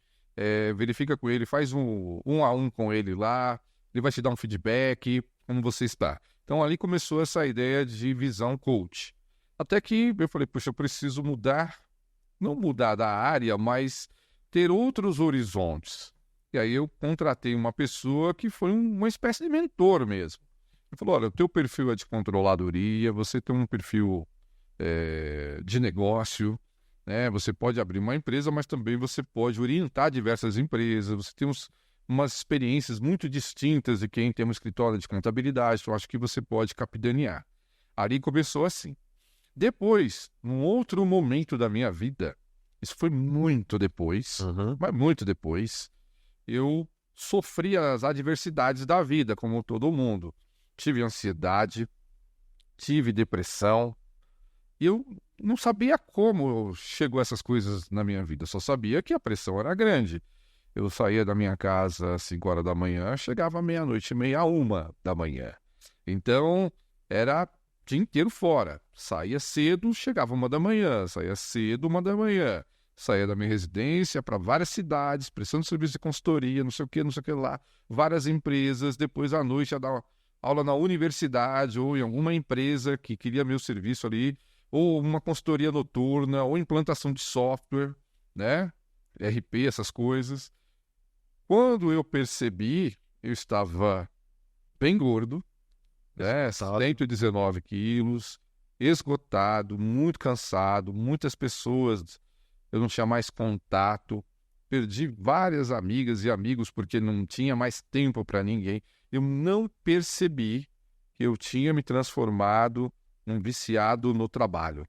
B: verifica com ele, faz um a um com ele lá, ele vai te dar um feedback, como você está. Então ali começou essa ideia de visão coach. Até que eu falei, poxa, eu preciso mudar, não mudar da área, mas ter outros horizontes. E aí eu contratei uma pessoa que foi uma espécie de mentor mesmo. Ele falou, olha, o teu perfil é de controladoria, você tem um perfil de negócio, né? Você pode abrir uma empresa, mas também você pode orientar diversas empresas, você tem umas experiências muito distintas de quem tem um escritório de contabilidade. Eu acho que você pode capitanear. Ali começou assim. Depois, num outro momento da minha vida, isso foi muito depois, mas muito depois, eu sofri as adversidades da vida, como todo mundo. Tive ansiedade, tive depressão. Eu não sabia como chegou essas coisas na minha vida. Só sabia que a pressão era grande. Eu saía da minha casa às 5 horas da manhã, chegava à meia-noite e meia, 1 da manhã. Então, era o dia inteiro fora. Saía cedo, chegava 1 da manhã. Saía cedo, 1 da manhã. Saía da minha residência para várias cidades, prestando serviço de consultoria, não sei o que lá. Várias empresas. Depois, à noite, ia dar aula na universidade ou em alguma empresa que queria meu serviço ali, ou uma consultoria noturna, ou implantação de software, né? RP, essas coisas. Quando eu percebi, eu estava bem gordo, né? 119 quilos, esgotado, muito cansado, muitas pessoas, eu não tinha mais contato, perdi várias amigas e amigos porque não tinha mais tempo para ninguém. Eu não percebi que eu tinha me transformado num viciado no trabalho.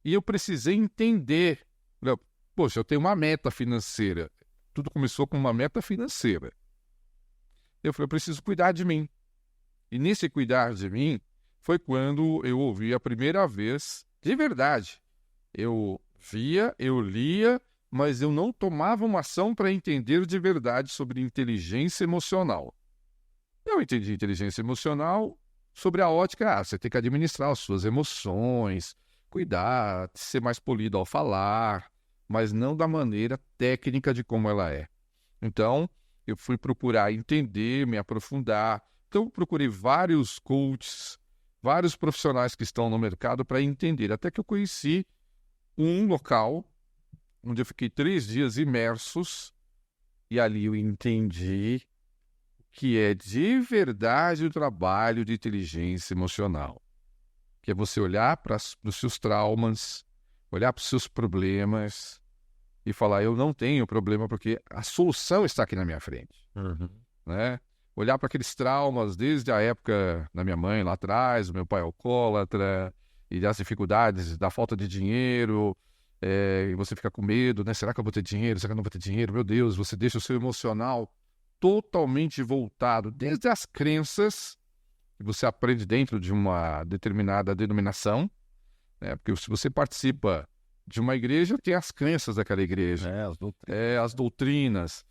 B: E eu precisei entender, poxa, eu tenho uma meta financeira. Tudo começou com uma meta financeira. Eu falei, eu preciso cuidar de mim. E nesse cuidar de mim foi quando eu ouvi a primeira vez, de verdade. Eu via, eu lia, mas eu não tomava uma ação para entender de verdade sobre inteligência emocional. Eu entendi inteligência emocional sobre a ótica, você tem que administrar as suas emoções, cuidar, ser mais polido ao falar, mas não da maneira técnica de como ela é. Então, eu fui procurar entender, me aprofundar. Então, eu procurei vários coaches, vários profissionais que estão no mercado para entender. Até que eu conheci um local onde eu fiquei 3 dias imersos e ali eu entendi que é de verdade o trabalho de inteligência emocional. Que é você olhar para os seus traumas, olhar para os seus problemas e falar, eu não tenho problema porque a solução está aqui na minha frente. Né? Olhar para aqueles traumas desde a época da minha mãe lá atrás, o meu pai alcoólatra, e das dificuldades, da falta de dinheiro, e você fica com medo, né? Será que eu vou ter dinheiro? Será que eu não vou ter dinheiro? Meu Deus, você deixa o seu emocional totalmente voltado, desde as crenças que você aprende dentro de uma determinada denominação, né? Porque se você participa de uma igreja, tem as crenças daquela igreja, as doutrinas.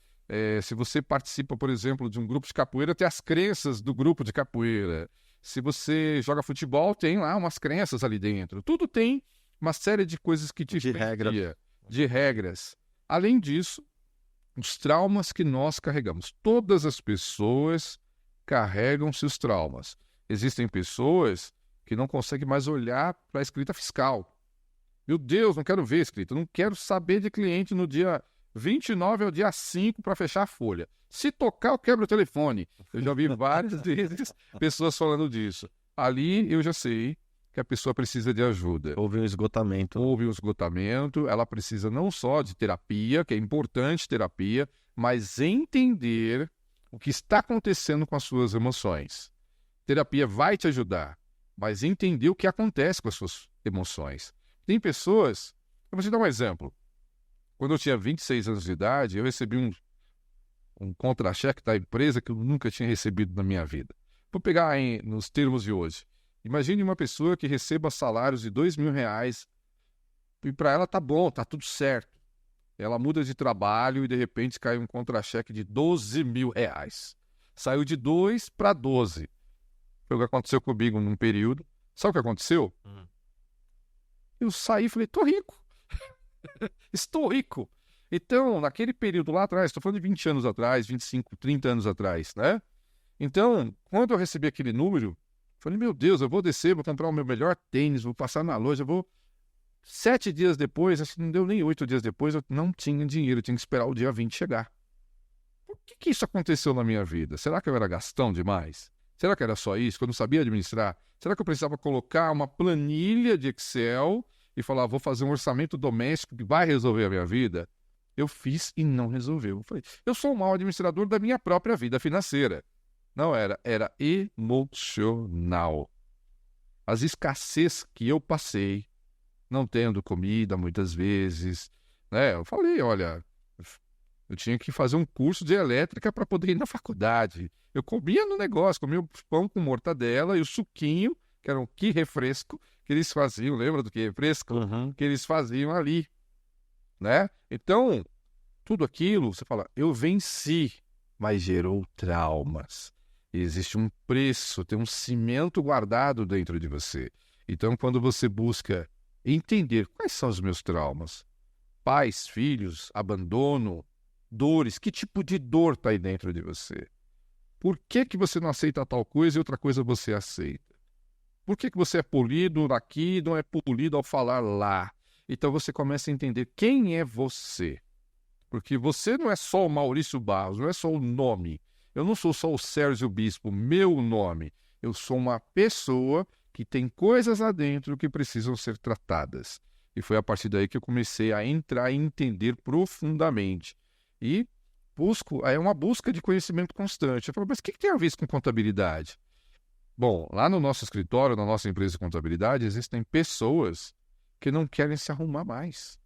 B: Se você participa, por exemplo, de um grupo de capoeira, tem as crenças do grupo de capoeira. Se você joga futebol, tem lá umas crenças ali dentro. Tudo tem uma série de coisas que te diferencia, de regras. Além disso, os traumas que nós carregamos. Todas as pessoas carregam seus traumas. Existem pessoas que não conseguem mais olhar para a escrita fiscal. Meu Deus, não quero ver escrita. Não quero saber de cliente no dia 29 ao dia 5 para fechar a folha. Se tocar, eu quebro o telefone. Eu já ouvi várias vezes pessoas falando disso. Ali eu já sei que a pessoa precisa de ajuda.
A: Houve um esgotamento.
B: Houve um esgotamento. Ela precisa não só de terapia, que é importante terapia, mas entender o que está acontecendo com as suas emoções. Terapia vai te ajudar, mas entender o que acontece com as suas emoções. Tem pessoas... Eu vou te dar um exemplo. Quando eu tinha 26 anos de idade, eu recebi um contra-cheque da empresa que eu nunca tinha recebido na minha vida. Vou pegar nos termos de hoje. Imagine uma pessoa que receba salários de R$2.000 e para ela tá bom, tá tudo certo. Ela muda de trabalho e de repente cai um contra-cheque de R$12.000. Saiu de 2 para 12. Foi o que aconteceu comigo num período. Sabe o que aconteceu? Eu saí e falei, tô rico. Estou rico. Então, naquele período lá atrás, estou falando de 20 anos atrás, 25, 30 anos atrás, né? Então, quando eu recebi aquele número, falei, meu Deus, eu vou descer, vou comprar o meu melhor tênis, vou passar na loja, vou... 7 dias depois, acho que não deu nem 8 dias depois, eu não tinha dinheiro, eu tinha que esperar o dia 20 chegar. Por que isso aconteceu na minha vida? Será que eu era gastão demais? Será que era só isso, que eu não sabia administrar? Será que eu precisava colocar uma planilha de Excel e falar, vou fazer um orçamento doméstico que vai resolver a minha vida? Eu fiz e não resolveu. Eu falei, eu sou um mau administrador da minha própria vida financeira. Não era emocional. As escassez que eu passei, não tendo comida muitas vezes, né? Eu falei, olha, eu tinha que fazer um curso de elétrica para poder ir na faculdade. Eu comia no negócio, comia o pão com mortadela e o suquinho, que era um que refresco, que eles faziam, lembra do que refresco?
A: Uhum.
B: Que eles faziam ali, né? Então, tudo aquilo, você fala, eu venci, mas gerou traumas. Existe um preço, tem um cimento guardado dentro de você. Então, quando você busca entender quais são os meus traumas, pais, filhos, abandono, dores, que tipo de dor está aí dentro de você? Por que que você não aceita tal coisa e outra coisa você aceita? Por que que você é polido aqui e não é polido ao falar lá? Então você começa a entender quem é você. Porque você não é só o Maurício Barros, não é só o nome. Eu não sou só o Sérgio Bispo, meu nome. Eu sou uma pessoa que tem coisas lá dentro que precisam ser tratadas. E foi a partir daí que eu comecei a entrar e entender profundamente. E é uma busca de conhecimento constante. Eu falo, mas o que tem a ver isso com contabilidade? Bom, lá no nosso escritório, na nossa empresa de contabilidade, existem pessoas que não querem se arrumar mais.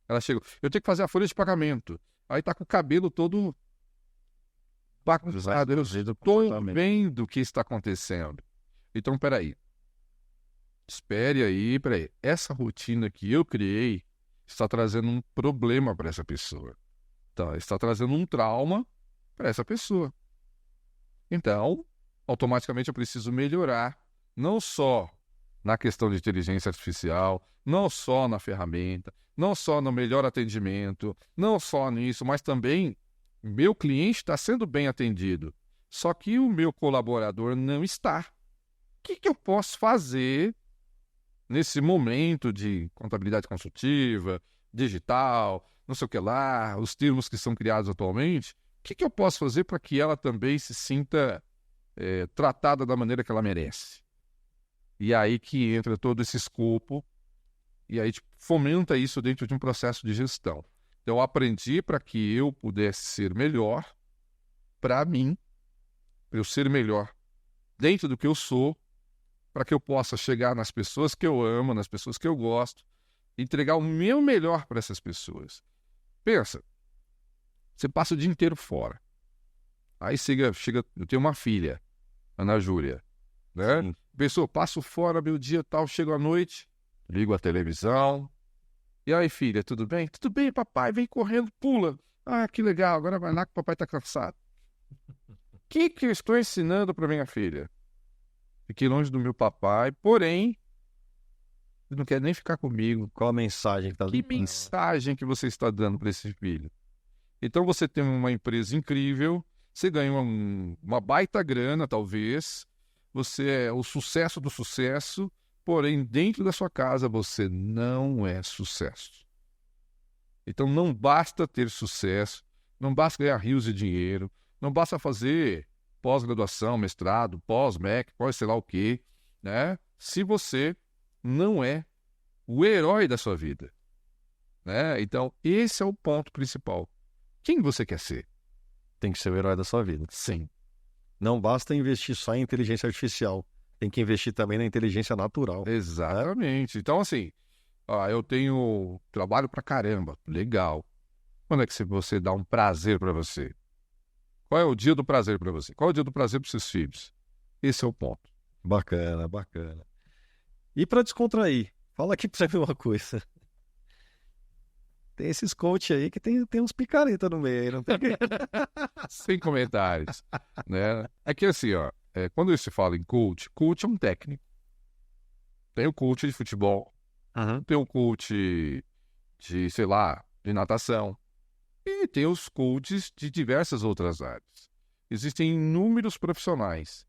B: Ela chega, eu tenho que fazer a folha de pagamento. Aí tá com o cabelo todo bagunçado. Eu estou vendo o que está acontecendo. Então, peraí. Espere aí, peraí. Essa rotina que eu criei está trazendo um problema para essa pessoa. Então, está trazendo um trauma para essa pessoa. Então, automaticamente eu preciso melhorar, não só na questão de inteligência artificial, não só na ferramenta, não só no melhor atendimento, não só nisso, mas também meu cliente está sendo bem atendido. Só que o meu colaborador não está. O que eu posso fazer nesse momento de contabilidade consultiva, digital, não sei o que lá, os termos que são criados atualmente? O que eu posso fazer para que ela também se sinta tratada da maneira que ela merece? E aí que entra todo esse escopo, e aí fomenta isso dentro de um processo de gestão. Então, eu aprendi para que eu pudesse ser melhor para mim, para eu ser melhor dentro do que eu sou, para que eu possa chegar nas pessoas que eu amo, nas pessoas que eu gosto, entregar o meu melhor para essas pessoas. Pensa, você passa o dia inteiro fora. Aí chega, eu tenho uma filha, Ana Júlia, né?
A: Sim.
B: Pessoa, passo fora meu dia tal, chego à noite, ligo a televisão. E aí, filha, tudo bem? Tudo bem, papai, vem correndo, pula. Ah, que legal, agora vai lá que o papai tá cansado. O que eu estou ensinando para minha filha? Fiquei longe do meu papai, porém, ele não quer nem ficar comigo.
A: Qual a mensagem que tá
B: Que mensagem que você está dando para esse filho? Então você tem uma empresa incrível, você ganha uma baita grana, talvez, você é o sucesso do sucesso, porém, dentro da sua casa, você não é sucesso. Então, não basta ter sucesso, não basta ganhar rios de dinheiro, não basta fazer pós-graduação, mestrado, pós-MEC, pós sei lá o quê, né? Se você não é o herói da sua vida, né? Então, esse é o ponto principal. Quem você quer ser?
A: Tem que ser o herói da sua vida.
B: Sim.
A: Não basta investir só em inteligência artificial. Tem que investir também na inteligência natural.
B: Exatamente. Então, assim, eu tenho trabalho pra caramba. Legal. Quando é que você dá um prazer pra você? Qual é o dia do prazer pra você? Qual é o dia do prazer pros seus filhos? Esse é o ponto.
A: Bacana, bacana. E para descontrair, fala aqui pra você ver uma coisa. Tem esses coach aí que tem uns picareta no meio aí, não tem?
B: Sem comentários, né? É que assim, quando se fala em coach é um técnico. Tem o coach de futebol, tem o coach de, sei lá, de natação, e tem os coaches de diversas outras áreas. Existem inúmeros profissionais.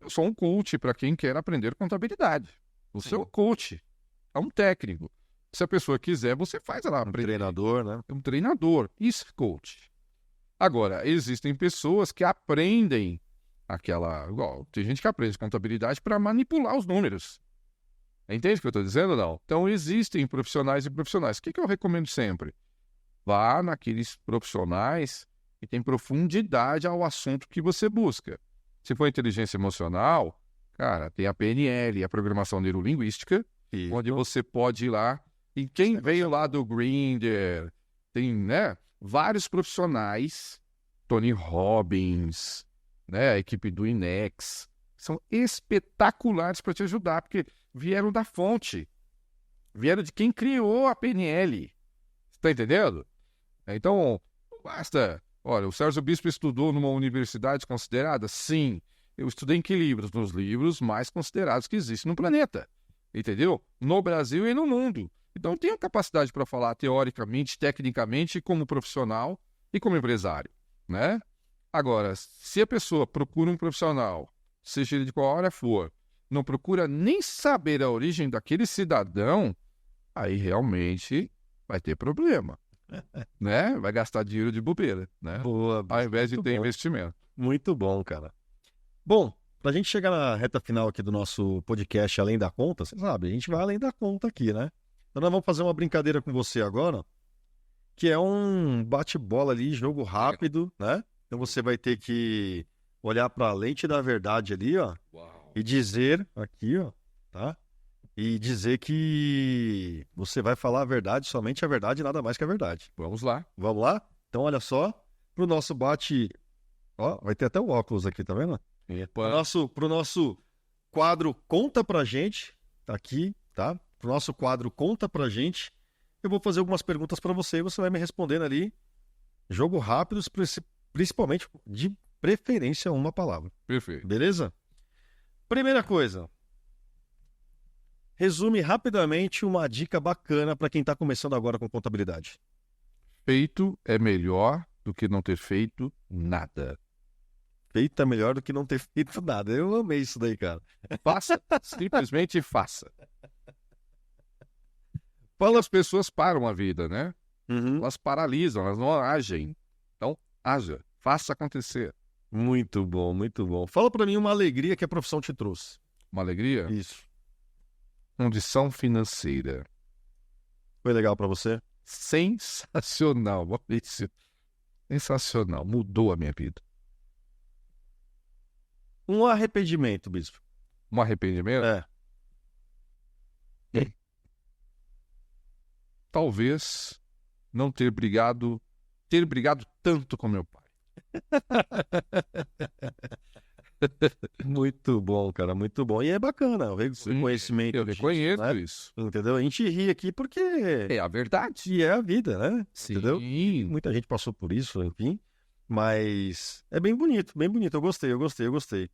B: Eu sou um coach para quem quer aprender contabilidade. Você é um coach, é um técnico. Se a pessoa quiser, você faz ela aprender.
A: Treinador, né?
B: É um treinador. Isso é coach. Agora, existem pessoas que aprendem igual, tem gente que aprende contabilidade para manipular os números. Entende o que eu estou dizendo ou não? Então, existem profissionais e profissionais. O que eu recomendo sempre? Vá naqueles profissionais que têm profundidade ao assunto que você busca. Se for inteligência emocional, cara, tem a PNL, a programação neurolinguística, onde você pode ir lá. E quem veio lá do Grindr, tem, né, vários profissionais, Tony Robbins, né, a equipe do Inex, são espetaculares para te ajudar, porque vieram da fonte, vieram de quem criou a PNL. Está entendendo? Então, não basta. Olha, o Sérgio Bispo estudou numa universidade considerada? Sim. Eu estudei em que livros? Nos livros mais considerados que existem no planeta. Entendeu? No Brasil e no mundo. Então, eu tenho capacidade para falar teoricamente, tecnicamente, como profissional e como empresário, né? Agora, se a pessoa procura um profissional, seja ele de qual área for, não procura nem saber a origem daquele cidadão, aí realmente vai ter problema, né? Vai gastar dinheiro de bobeira, né?
A: Boa,
B: Ao invés de
A: muito
B: ter
A: bom.
B: investimento.
A: Muito bom, cara. Bom, pra gente chegar na reta final aqui do nosso podcast Além da Conta, você sabe, a gente vai além da conta aqui, né? Então nós vamos fazer uma brincadeira com você agora, que é um bate-bola ali, jogo rápido, né? Então você vai ter que olhar pra lente da verdade ali, ó,
B: Uau.
A: e dizer aqui, ó, tá? E dizer que você vai falar a verdade, somente a verdade, e nada mais que a verdade.
B: Vamos lá.
A: Vamos lá? Então olha só, pro nosso bate... Ó, vai ter até o óculos aqui, tá vendo? Pro nosso quadro Conta Pra Gente, tá aqui, tá? Pro nosso quadro Conta Pra Gente, eu vou fazer algumas perguntas pra você e você vai me respondendo ali. Jogo rápido, principalmente de preferência uma palavra.
B: Perfeito.
A: Beleza? Primeira coisa. Resume rapidamente uma dica bacana pra quem tá começando agora com contabilidade.
B: Feito é melhor do que não ter feito nada.
A: Feito é melhor do que não ter feito nada. Eu amei isso daí, cara.
B: Faça, simplesmente faça. As pessoas param a vida, né?
A: Uhum.
B: Elas paralisam, elas não agem. Então, haja, faça acontecer.
A: Muito bom, muito bom. Fala pra mim uma alegria que a profissão te trouxe.
B: Uma alegria?
A: Isso.
B: Condição financeira.
A: Foi legal pra você?
B: Sensacional, Maurício. Sensacional, mudou a minha vida.
A: Um arrependimento, bispo.
B: Um arrependimento?
A: É.
B: Talvez não ter brigado tanto com meu pai.
A: Muito bom, cara, muito bom. E é bacana o reconhecimento
B: Eu reconheço
A: disso, né?
B: isso.
A: Entendeu? A gente ri aqui porque
B: É a verdade.
A: e é a vida, né?
B: Sim.
A: Entendeu? Muita gente passou por isso, enfim. Mas é bem bonito, bem bonito. Eu gostei.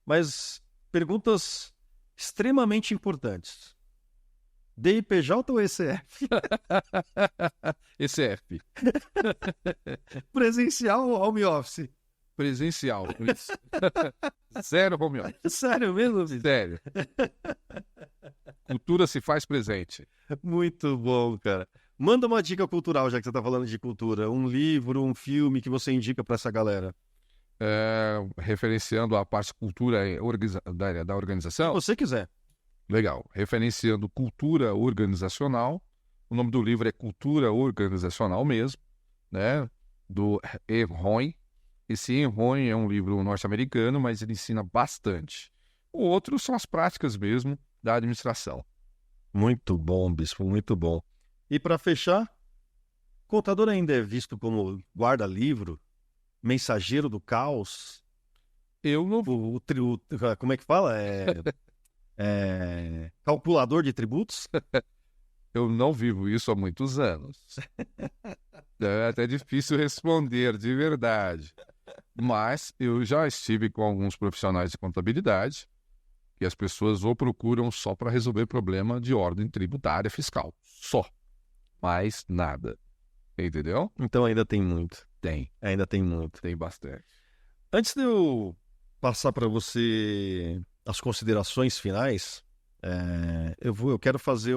A: Mas perguntas extremamente importantes. DIPJ ou ECF?
B: ECF.
A: Presencial ou home office?
B: Presencial. Zero home office.
A: Sério mesmo, bispo?
B: Sério. Cultura se faz presente.
A: Muito bom, cara. Manda uma dica cultural, já que você tá falando de cultura. Um livro, um filme que você indica pra essa galera.
B: Referenciando a parte cultura da
A: Se
B: organização.
A: você quiser.
B: Legal. Referenciando cultura organizacional. O nome do livro é Cultura Organizacional mesmo, né? Do Errol. Esse Errol é um livro norte-americano, mas ele ensina bastante. O outro são as práticas mesmo da administração.
A: Muito bom, bispo, muito bom. E para fechar, contador ainda é visto como guarda-livro, mensageiro do caos,
B: Eu não
A: como é que fala? Calculador de tributos?
B: Eu não vivo isso há muitos anos. É até difícil responder de verdade. Mas eu já estive com alguns profissionais de contabilidade que as pessoas o procuram só para resolver problema de ordem tributária fiscal. Só. Mais nada. Entendeu?
A: Então ainda tem muito.
B: Tem.
A: Ainda tem muito.
B: Tem bastante.
A: Antes de eu passar para você as considerações finais, eu quero fazer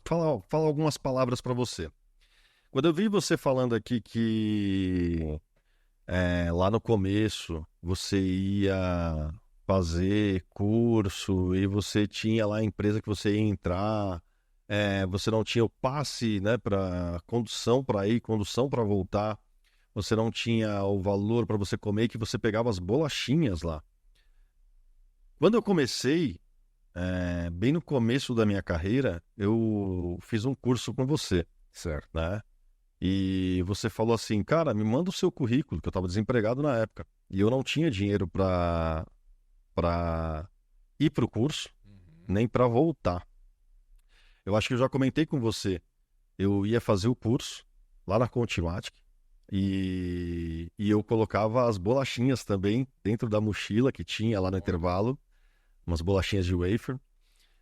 A: falar algumas palavras para você. Quando eu vi você falando aqui que lá no começo você ia fazer curso e você tinha lá a empresa que você ia entrar, você não tinha o passe, né, para condução para ir, condução para voltar, você não tinha o valor para você comer, que você pegava as bolachinhas lá. Quando eu comecei, bem no começo da minha carreira, eu fiz um curso com você,
B: Certo.
A: né? E você falou assim, cara, me manda o seu currículo, que eu estava desempregado na época. E eu não tinha dinheiro para ir para o curso, nem para voltar. Eu acho que eu já comentei com você. Eu ia fazer o curso lá na Contimatic e eu colocava as bolachinhas também dentro da mochila que tinha lá no intervalo, umas bolachinhas de wafer.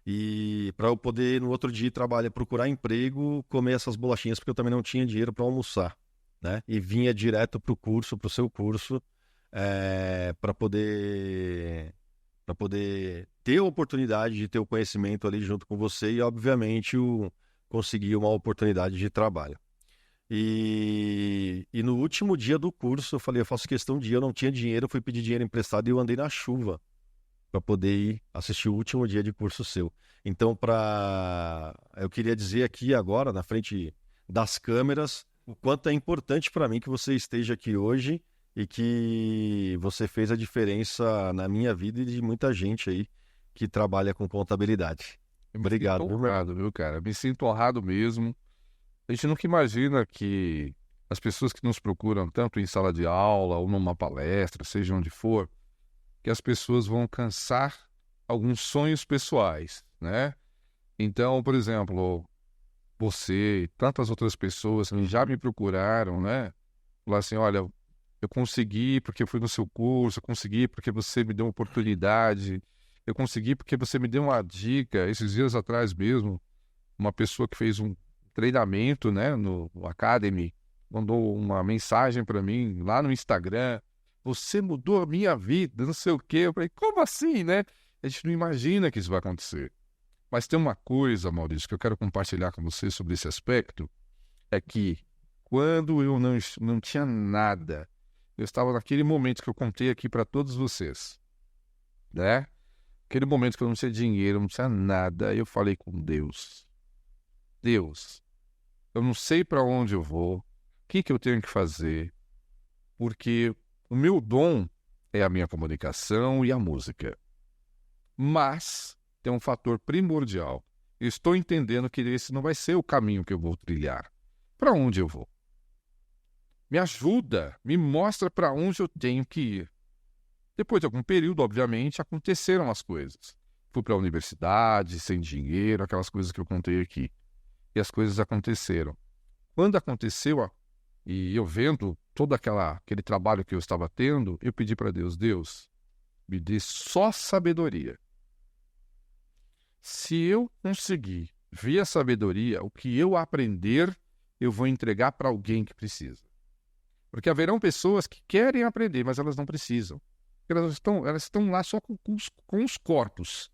A: E para eu poder no outro dia ir trabalhar, procurar emprego, comer essas bolachinhas, porque eu também não tinha dinheiro para almoçar, né? E vinha direto para o curso, para o seu curso, para poder ter a oportunidade de ter o conhecimento ali junto com você e, obviamente, conseguir uma oportunidade de trabalho. E no último dia do curso, eu falei, eu faço questão de ir, eu não tinha dinheiro, eu fui pedir dinheiro emprestado e eu andei na chuva para poder ir assistir o último dia de curso seu. Então, eu queria dizer aqui agora, na frente das câmeras, o quanto é importante para mim que você esteja aqui hoje e que você fez a diferença na minha vida e de muita gente aí que trabalha com contabilidade. Obrigado.
B: Me sinto honrado, viu, cara? Me sinto honrado mesmo. A gente nunca imagina que as pessoas que nos procuram, tanto em sala de aula ou numa palestra, seja onde for, que as pessoas vão alcançar alguns sonhos pessoais, né? Então, por exemplo, você e tantas outras pessoas que já me procuraram, né? Falar assim, olha, eu consegui porque eu fui no seu curso, eu consegui porque você me deu uma oportunidade, eu consegui porque você me deu uma dica. Esses dias atrás mesmo, uma pessoa que fez um treinamento, né, no Academy, mandou uma mensagem para mim lá no Instagram, você mudou a minha vida, não sei o quê. Eu falei, como assim, né? A gente não imagina que isso vai acontecer. Mas tem uma coisa, Maurício, que eu quero compartilhar com você sobre esse aspecto, é que quando eu não tinha nada, eu estava naquele momento que eu contei aqui para todos vocês, né? Aquele momento que eu não tinha dinheiro, não tinha nada, eu falei com Deus. Deus, eu não sei para onde eu vou, o que eu tenho que fazer, porque o meu dom é a minha comunicação e a música. Mas tem um fator primordial. Eu estou entendendo que esse não vai ser o caminho que eu vou trilhar. Para onde eu vou? Me ajuda, me mostra para onde eu tenho que ir. Depois de algum período, obviamente, aconteceram as coisas. Fui para a universidade, sem dinheiro, aquelas coisas que eu contei aqui. E as coisas aconteceram. Quando aconteceu, e eu vendo todo aquele trabalho que eu estava tendo, eu pedi para Deus, Deus, me dê só sabedoria. Se eu conseguir ver a sabedoria, o que eu aprender, eu vou entregar para alguém que precisa. Porque haverão pessoas que querem aprender, mas elas não precisam. Elas estão lá só com os corpos.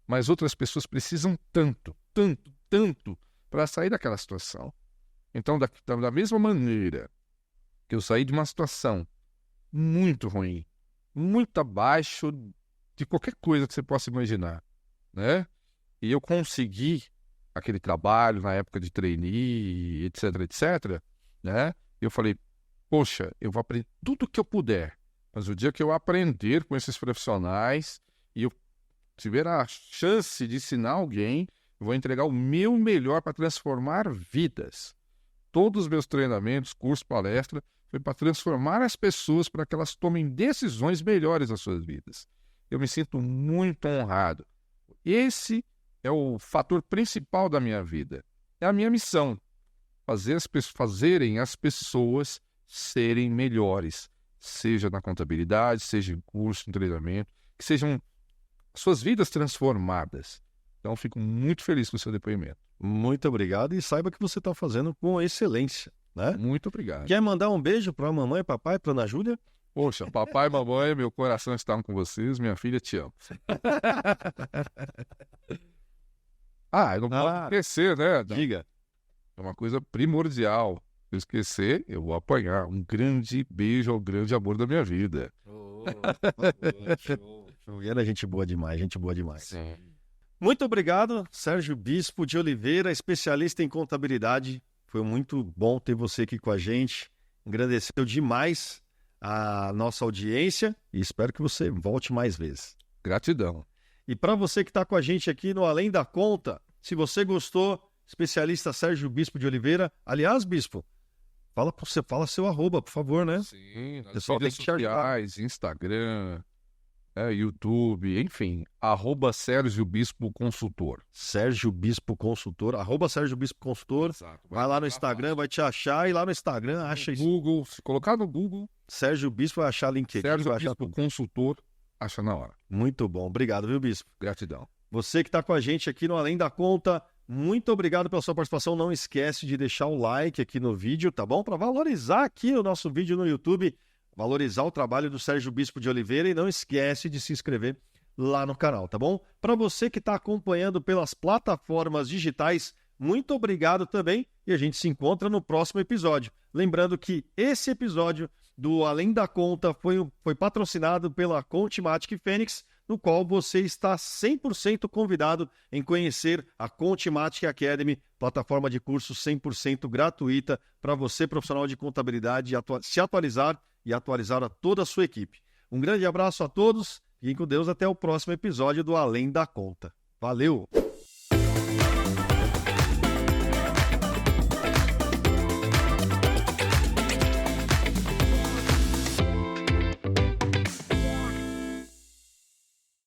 B: Mas outras pessoas precisam tanto para sair daquela situação. Então, da mesma maneira que eu saí de uma situação muito ruim, muito abaixo de qualquer coisa que você possa imaginar, né? E eu consegui aquele trabalho na época de trainee, etc, né? E eu falei, poxa, eu vou aprender tudo o que eu puder, mas o dia que eu aprender com esses profissionais e eu tiver a chance de ensinar alguém, eu vou entregar o meu melhor para transformar vidas. Todos os meus treinamentos, curso, palestra, foi para transformar as pessoas para que elas tomem decisões melhores nas suas vidas. Eu me sinto muito honrado. Esse é o fator principal da minha vida. É a minha missão. Fazerem as pessoas serem melhores. Seja na contabilidade, seja em curso, em treinamento, que sejam suas vidas transformadas. Então, fico muito feliz com o seu depoimento.
A: Muito obrigado e saiba que você está fazendo com excelência, né?
B: Muito obrigado.
A: Quer mandar um beijo para a mamãe, papai, para Ana Júlia?
B: Poxa, papai e mamãe, meu coração está com vocês, minha filha, te amo. Eu não posso esquecer, né?
A: Diga.
B: É uma coisa primordial. Se eu esquecer, eu vou apanhar. Um grande beijo ao grande amor da minha vida.
A: Show. Juliana é gente boa demais, gente boa demais.
B: Sim.
A: Muito obrigado, Sérgio Bispo de Oliveira, especialista em contabilidade. Foi muito bom ter você aqui com a gente. Engrandeceu demais a nossa audiência e espero que você volte mais vezes.
B: Gratidão.
A: E para você que está com a gente aqui no Além da Conta, se você gostou, especialista Sérgio Bispo de Oliveira. Aliás, Bispo, fala seu arroba, por favor, né?
B: Sim, nas
A: Pessoal,
B: redes
A: tem que te ajudar.
B: sociais, Instagram, YouTube, enfim, @Sérgio Bispo Consultor.
A: Sérgio Bispo Consultor, @Sérgio Bispo Consultor.
B: Exato.
A: Vai lá no Instagram, vai te achar e lá no Instagram acha isso.
B: Google, se colocar no Google,
A: Sérgio Bispo vai achar LinkedIn,
B: Sérgio
A: vai achar
B: Bispo
A: tudo.
B: Consultor, acha na hora.
A: Muito bom, obrigado, viu, Bispo?
B: Gratidão.
A: Você que está com a gente aqui no Além da Conta, muito obrigado pela sua participação. Não esquece de deixar o like aqui no vídeo, tá bom? Para valorizar aqui o nosso vídeo no YouTube, valorizar o trabalho do Sérgio Bispo de Oliveira e não esquece de se inscrever lá no canal, tá bom? Para você que está acompanhando pelas plataformas digitais, muito obrigado também e a gente se encontra no próximo episódio. Lembrando que esse episódio do Além da Conta foi patrocinado pela Contimatic Fênix, no qual você está 100% convidado em conhecer a Contimatic Academy, plataforma de cursos 100% gratuita para você, profissional de contabilidade, se atualizar e atualizar a toda a sua equipe. Um grande abraço a todos, fiquem com Deus, até o próximo episódio do Além da Conta. Valeu!